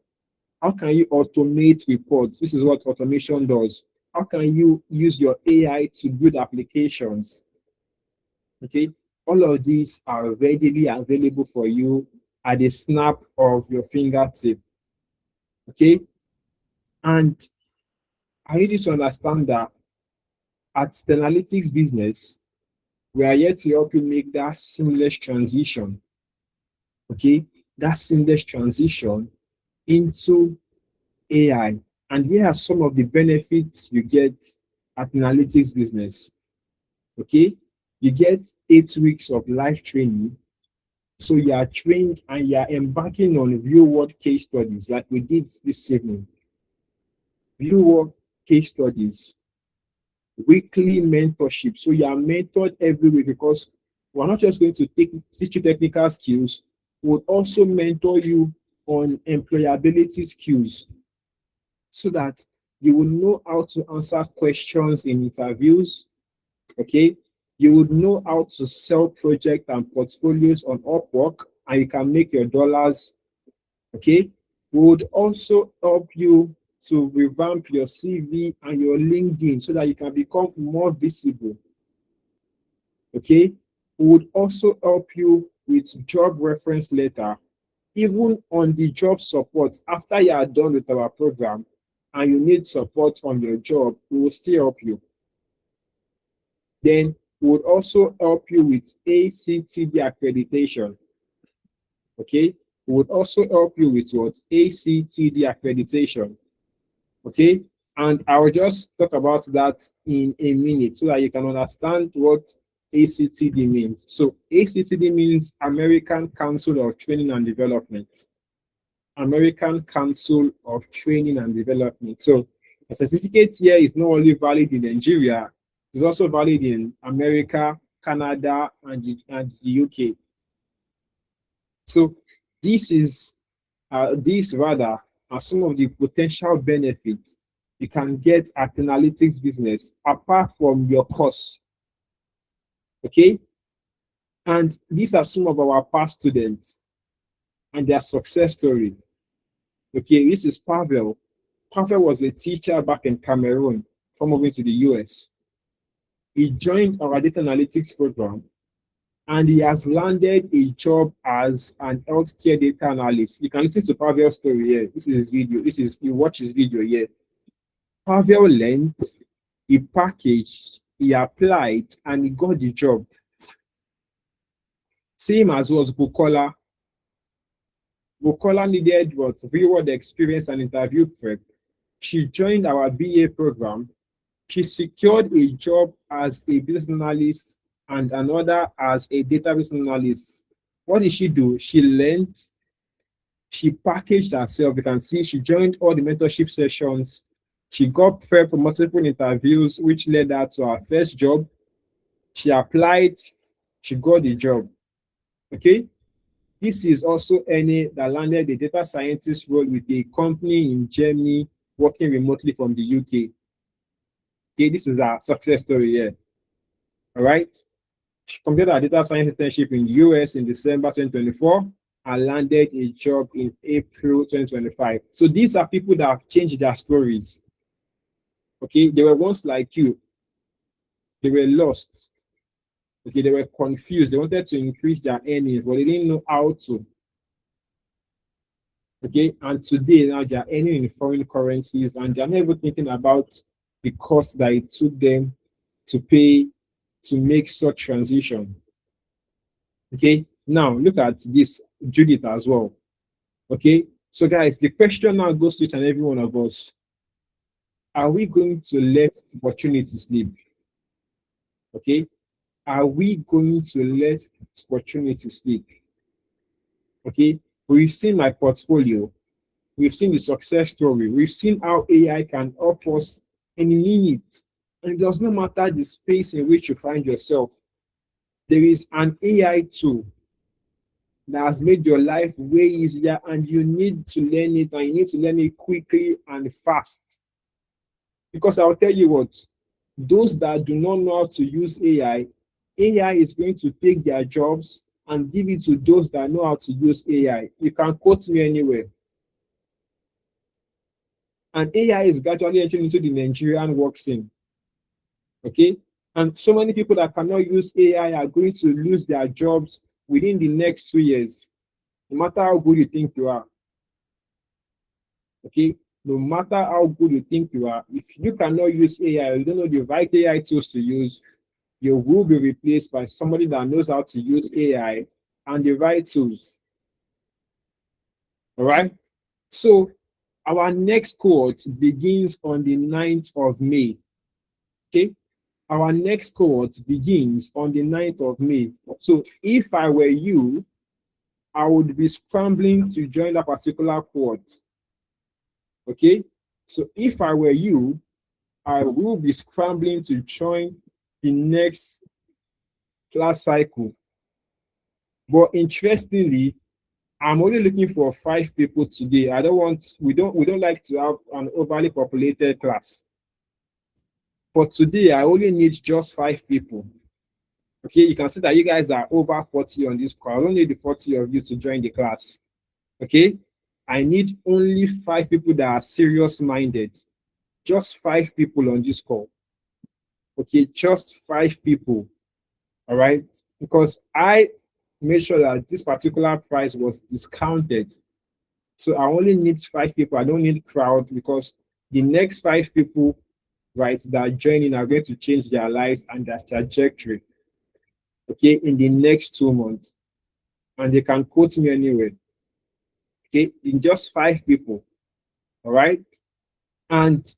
Speaker 1: How can you automate reports? This is what automation does. How can you use your AI to build applications? Okay, all of these are readily available for you at the snap of your fingertip. Okay? And I need you to understand that at the analytics business, we are here to help you make that seamless transition. Okay? That seamless transition into AI. And here are some of the benefits you get at analytics business. Okay? You get 8 weeks of live training. So you are trained and you are embarking on real world case studies like we did this evening. Real world case studies, weekly mentorship. So you are mentored every week because we're not just going to teach you technical skills, we'll also mentor you on employability skills so that you will know how to answer questions in interviews. Okay, you would know how to sell projects and portfolios on Upwork, and you can make your dollars. Okay, we would also help you to revamp your CV and your LinkedIn so that you can become more visible. Okay, we would also help you with job reference letter, even on the job support. After you are done with our program and you need support on your job, we will still help you. Then we would also help you with ACTD accreditation. Okay, we would also help you with what? ACTD accreditation. Okay, and I will just talk about that in a minute so that you can understand what ACTD means. So ACTD means American Council of Training and Development. American Council of Training and Development. So a certificate here is not only valid in Nigeria, it's also valid in America, Canada, and the UK. So these are some of the potential benefits you can get at analytics business apart from your course. Okay? And these are some of our past students and their success story. Okay, this is Pavel. Pavel was a teacher back in Cameroon, from moving to the US. He joined our data analytics program and he has landed a job as an healthcare data analyst. You can listen to Pavel's story here. This is his video. You watch his video here. Pavel learned, he packaged, he applied, and he got the job. Same as was Bukola. Bukola needed what? Real-world experience and interview prep. She joined our BA program. She secured a job as a business analyst and another as a database analyst. What did she do? She learned, she packaged herself. You can see she joined all the mentorship sessions. She got prep for multiple interviews, which led her to her first job. She applied, she got the job. Okay? This is also Ene that landed the data scientist role with a company in Germany working remotely from the UK. Okay, this is our success story here. All right. She completed her data science internship in the US in December 2024 and landed a job in April 2025. So these are people that have changed their stories. Okay, they were once like you. They were lost. Okay, they were confused. They wanted to increase their earnings, but they didn't know how to. Okay, and today now they are earning in foreign currencies and they're never thinking about the cost that it took them to pay to make such transition. Okay, now look at this, Judith as well. Okay, so guys, the question now goes to each and every one of us. Are we going to let opportunities sleep? Okay, are we going to let opportunities sleep? Okay, we've seen my portfolio, we've seen the success story, we've seen how AI can help us in a minute, and it does not matter the space in which you find yourself. There is an AI tool that has made your life way easier, and you need to learn it, and you need to learn it quickly and fast. Because I'll tell you what, those that do not know how to use AI is going to take their jobs and give it to those that know how to use AI. You can quote me anywhere. And AI is gradually entering into the Nigerian work scene. Okay? And so many people that cannot use AI are going to lose their jobs within the next 2 years. No matter how good you think you are, okay, no matter how good you think you are, if you cannot use AI, you don't know the right AI tools to use, you will be replaced by somebody that knows how to use AI and the right tools. All right. So our next cohort begins on the 9th of May. Okay. Our next cohort begins on the 9th of May. So if I were you, I would be scrambling to join that particular cohort. Okay. So if I were you, I will be scrambling to join the next class cycle. But interestingly, I'm only looking for 5 people today. We don't like to have an overly populated class. But today, I only need just 5 people. Okay, you can see that you guys are over 40 on this call. I don't need the 40 of you to join the class. Okay, I need only 5 people that are serious minded. Just 5 people on this call. Okay, just 5 people. All right, because I made sure that this particular price was discounted. So I only need 5 people. I don't need crowd, because the next 5 people, right, that are joining are going to change their lives and their trajectory, okay, in the next 2 months. And they can quote me anywhere. Okay, in just 5 people. All right. And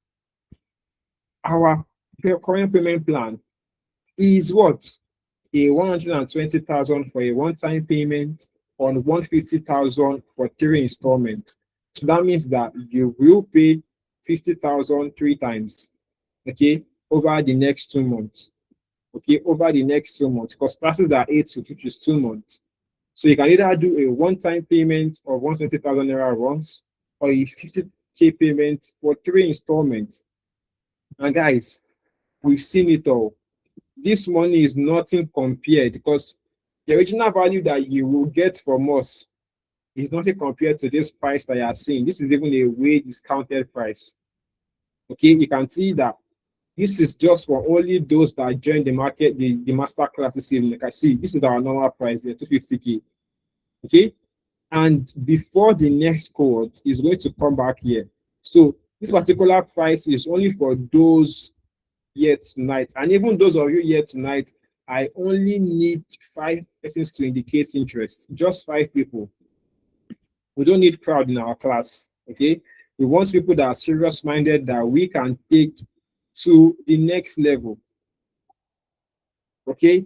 Speaker 1: our current payment plan is what? A 120,000 for a one-time payment, on 150,000 for 3 installments. So that means that you will pay 50,000 3 times, okay, over the next 2 months. Okay, over the next 2 months, because classes are 8 to which is 2 months. So you can either do a one-time payment of 120,000 naira once, or a 50K payment for 3 installments. And guys, we've seen it all. This money is nothing compared, because the original value that you will get from us is nothing compared to this price that you are seeing. This is even a way discounted price. Okay, you can see that this is just for only those that join the market, the master class this evening. Like I see, this is our normal price here, 250K. Okay, and before the next cohort is going to come back here. So this particular price is only for those here tonight, and even those of you here tonight, I only need 5 persons to indicate interest. Just 5 people. We don't need crowd in our class. Okay, we want people that are serious minded, that we can take to the next level. Okay,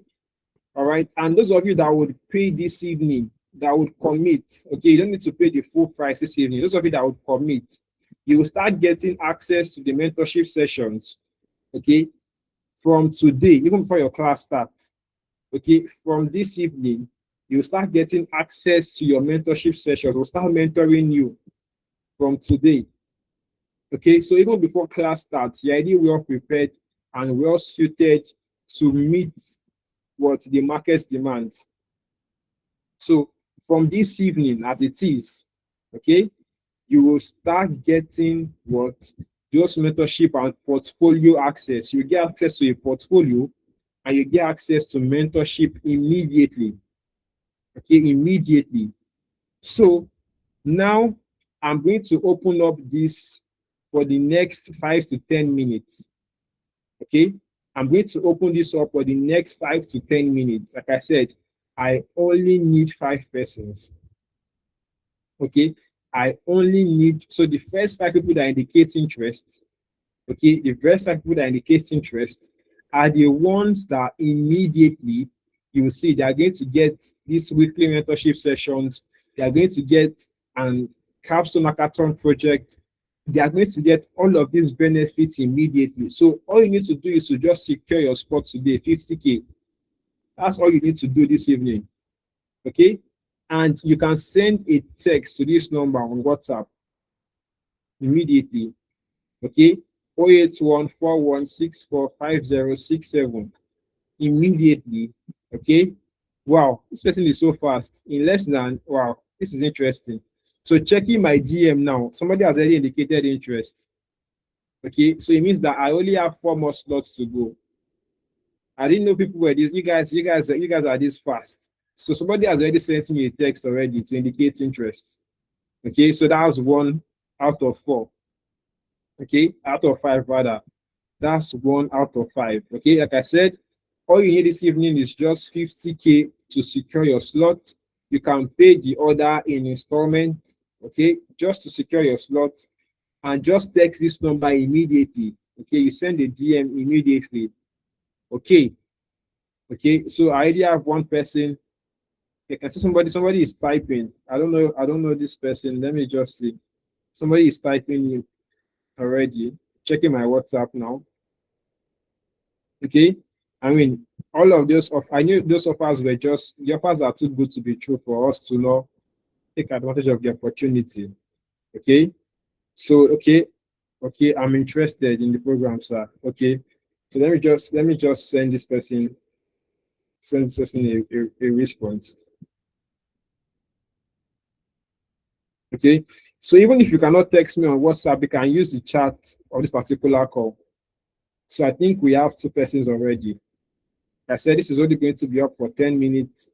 Speaker 1: all right. And those of you that would pay this evening, that would commit, okay, you don't need to pay the full price this evening. Those of you that would commit, you will start getting access to the mentorship sessions, okay, from today, even before your class starts. Okay, from this evening, you start getting access to your mentorship sessions. We'll start mentoring you from today. Okay, so even before class starts, you're already well prepared and well suited to meet what the market demands. So from this evening, as it is, okay, you will start getting what? Just mentorship and portfolio access. You get access to a portfolio, and you get access to mentorship immediately. Okay, immediately. So now I'm going to open up this for the next 5 to 10 minutes. Okay, I'm going to open this up for the next 5 to 10 minutes. Like I said, I only need 5 persons. Okay, I only need, so the first 5 people that indicate interest, okay, the first 5 people that indicate interest are the ones that immediately you will see they are going to get these weekly mentorship sessions. They are going to get an capstone hackathon project. They are going to get all of these benefits immediately. So all you need to do is to just secure your spot today, 50K. That's all you need to do this evening. Okay, and you can send a text to this number on WhatsApp immediately. Okay, 08141645067 immediately. Okay, wow, this person is so fast. In less than, wow, this is interesting. So checking my DM now, somebody has already indicated interest. Okay, so it means that I only have 4 more slots to go. I didn't know people were this. You guys are this fast. So somebody has already sent me a text already to indicate interest. Okay, so that's 1 out of 4. Okay, out of 5 rather. That's 1 out of 5. Okay, like I said, all you need this evening is just 50K to secure your slot. You can pay the order in installment, okay, just to secure your slot, and just text this number immediately. Okay, you send a DM immediately. Okay, okay. So I already have one person. I can see somebody is typing. I don't know this person. Let me just see. Somebody is typing already. Checking my WhatsApp now. Okay. I mean, all of those I knew those offers were just the offers are too good to be true for us to not take advantage of the opportunity. Okay. So okay, I'm interested in the program, sir. Okay. So let me just send this person a response. Okay. So even if you cannot text me on WhatsApp, you can use the chat of this particular call. So I think we have 2 persons already. I said this is only going to be up for 10 minutes.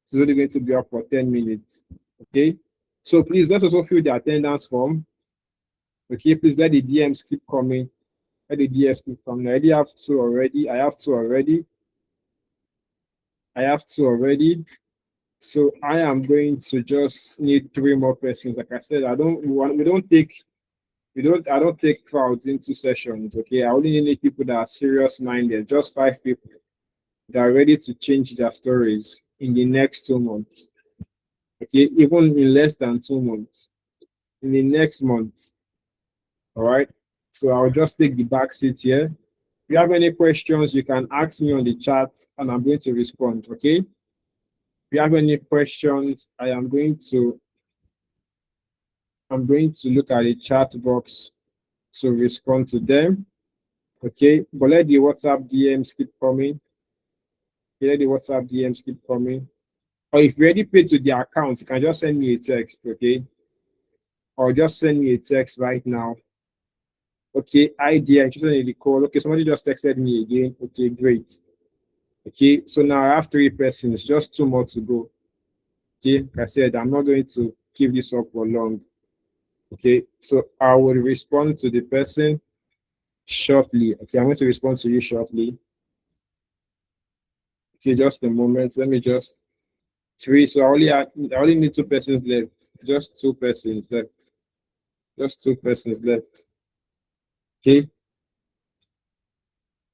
Speaker 1: It's only going to be up for 10 minutes. Okay. So please let's also fill the attendance form. Okay, please let the DMs keep coming. Let the DMs keep coming. I already have 2 already. I have 2 already. I have 2 already. So I am going to just need 3 more persons. Like I said, I don't take crowds into sessions. Okay, I only need people that are serious minded. Just 5 people that are ready to change their stories in the next 2 months. Okay, even in less than 2 months. In the next month. All right. So I'll just take the back seat here. If you have any questions, you can ask me on the chat and I'm going to respond. Okay. If you have any questions, I'm going to look at the chat box to respond to them. Okay. But let the WhatsApp DMs keep coming. Let the WhatsApp DMs keep coming. Or if you already paid to the account, you can just send me a text. Okay. Or just send me a text right now. Okay, idea, interested in the call. Okay, somebody just texted me again. Okay, great. Okay, so now I have 3 persons, just 2 more to go. Okay, like I said, I'm not going to keep this up for long. Okay, so I will respond to the person shortly. Okay, I'm going to respond to you shortly. Okay, just a moment. Let me just 3. So I only need 2 persons left. Just 2 persons left. Just 2 persons left. Okay.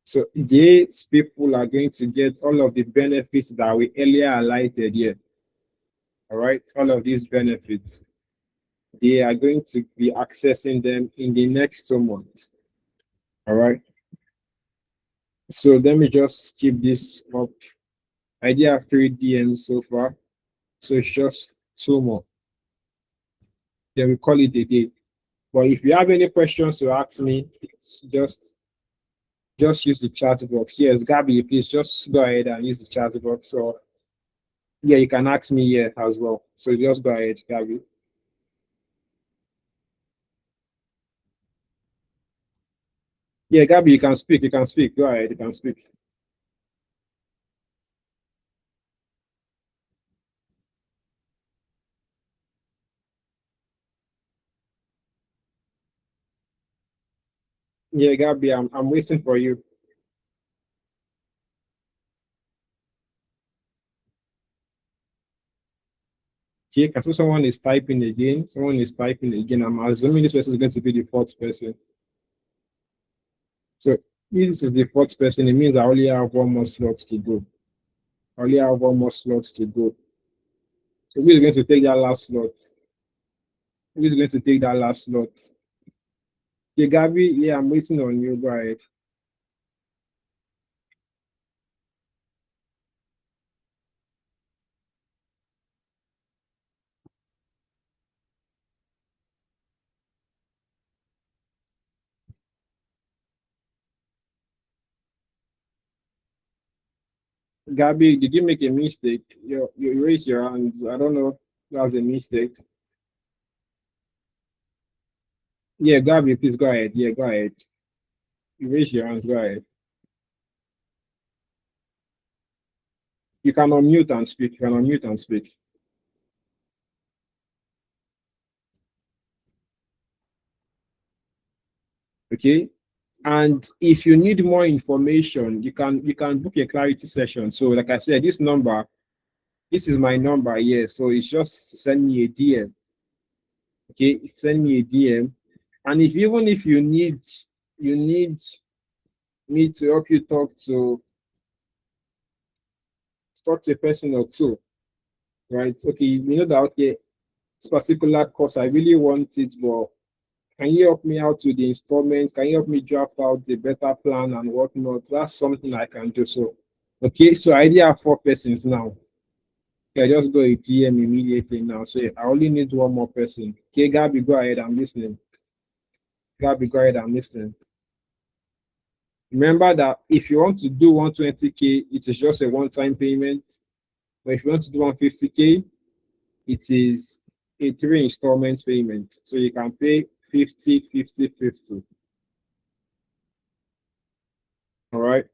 Speaker 1: So these people are going to get all of the benefits that we earlier highlighted here. All right, all of these benefits, they are going to be accessing them in the next 2 months. All right. So let me just keep this up. I did have 3 DMs so far. So it's just 2 more. Then we call it a day. But if you have any questions to ask me, just use the chat box. Yes, Gabby, please just go ahead and use the chat box. Or yeah, you can ask me here as well. So just go ahead, Gabby. Yeah, Gabby, you can speak. You can speak. Go ahead. You can speak. Yeah, Gabby, I'm waiting for you. Okay, can see someone is typing again. Someone is typing again. I'm assuming this person is going to be the 4th person. So if this is the 4th person, it means I only have 1 more slot to go. I only have 1 more slot to go. So who is going to take that last slot? Who is going to take that last slot? Okay, Gabby, yeah, I'm waiting on you. Go ahead. Gabby, did you make a mistake? You raised your hands. I don't know. That was a mistake. Yeah, Gabby, please go ahead. Yeah, go ahead. You raise your hands. Go ahead. You can unmute and speak. You can unmute and speak. Okay. And if you need more information, you can book a clarity session. So, like I said, this is my number here. So it's just send me a DM. Okay, send me a DM. And if even if you need me to help you talk to a person or two, right? Okay, you know that okay, this particular course, I really want it, but can you help me out with the installments? Can you help me draft out the better plan and whatnot? That's something I can do. So, okay, so I already have 4 persons now. Okay, I just go a DM immediately now. So I only need one more person. Okay, Gabby, go ahead. I'm listening. Gabby, go ahead. I'm listening. Remember that if you want to do 120K, it is just a one-time payment. But if you want to do 150K, it is a 3 installment payment. So you can pay 50, 50, 50. All right.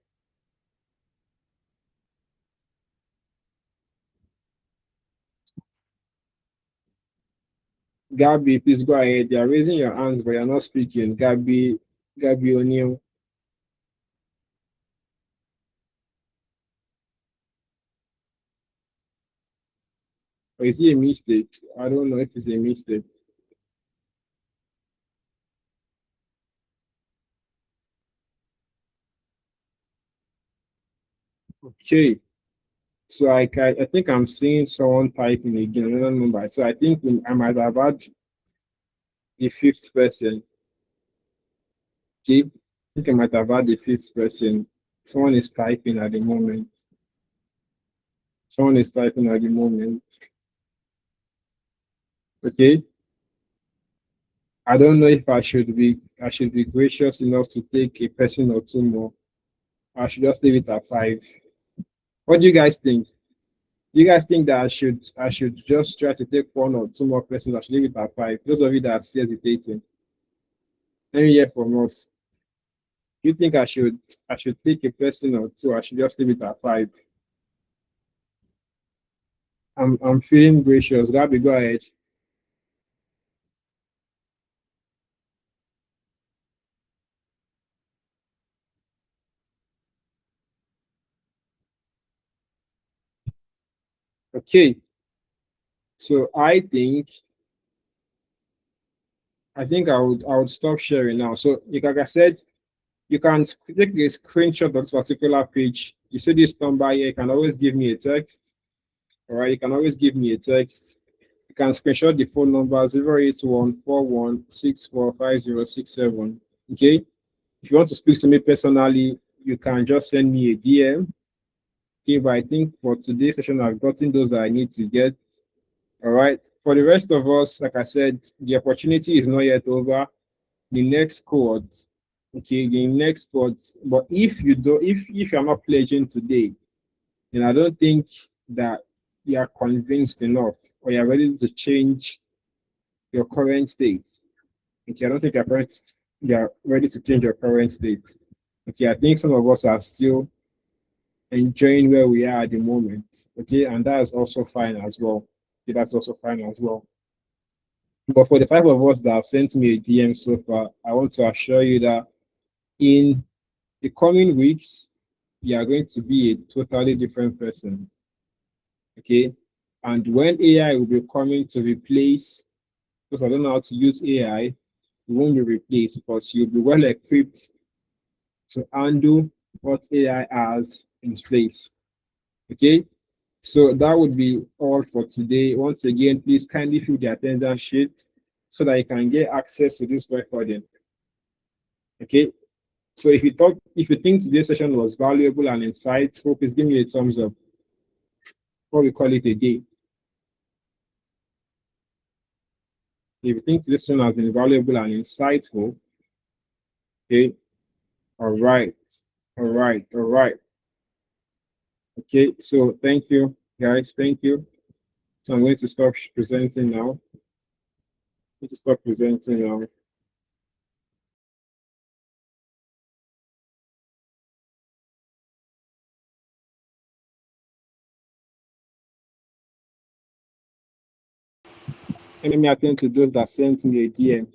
Speaker 1: Gabby, please go ahead. You're raising your hands, but you're not speaking. Gabby O'Neill. Or is it a mistake? I don't know if it's a mistake. Okay. So I think I'm seeing someone typing again, another number. So I think I might have had the fifth person. Okay. I think I might have had the fifth person. Someone is typing at the moment. Someone is typing at the moment. Okay. I don't know if I should be gracious enough to take a person or two more. I should just leave it at 5. What do you guys think? Do you guys think that I should just try to take one or two more persons? I should leave it at 5. Those of you that are still hesitating, let me hear from us. You think I should take a person or two? I should just leave it at 5. I'm feeling gracious. Gabby, go ahead. Okay. So I think I would stop sharing now. So like I said, you can take a screenshot of this particular page. You see this number here, you can always give me a text. All right, you can always give me a text. You can screenshot the phone number 08141645067. Okay. If you want to speak to me personally, you can just send me a DM. Okay, but I think for today's session, I've gotten those that I need to get. All right. For the rest of us, like I said, the opportunity is not yet over. The next cohort, okay, the next cohort. But if you're not pledging today, then I don't think that you are convinced enough or you're ready to change your current state. Okay, I don't think you're ready to change your current state. Okay, I think some of us are still enjoying where we are at the moment. Okay, and that is also fine as well. Okay, that's also fine as well. But for the 5 of us that have sent me a DM so far, I want to assure you that in the coming weeks, you are going to be a totally different person. Okay. And when AI will be coming to replace, because I don't know how to use AI, you won't be replaced because you'll be well equipped to handle what AI has in place. Okay. So that would be all for today. Once again, please kindly fill the attendance sheet so that you can get access to this recording. Okay. So if you think today's session was valuable and insightful, please give me a thumbs up. What we call it a day. If you think today's session has been valuable and insightful, okay. All right. All right. All right. Okay. So thank you, guys. Thank you. So I'm going to stop presenting now. I'm going to stop presenting now. Let me attend to those that sent me a DM.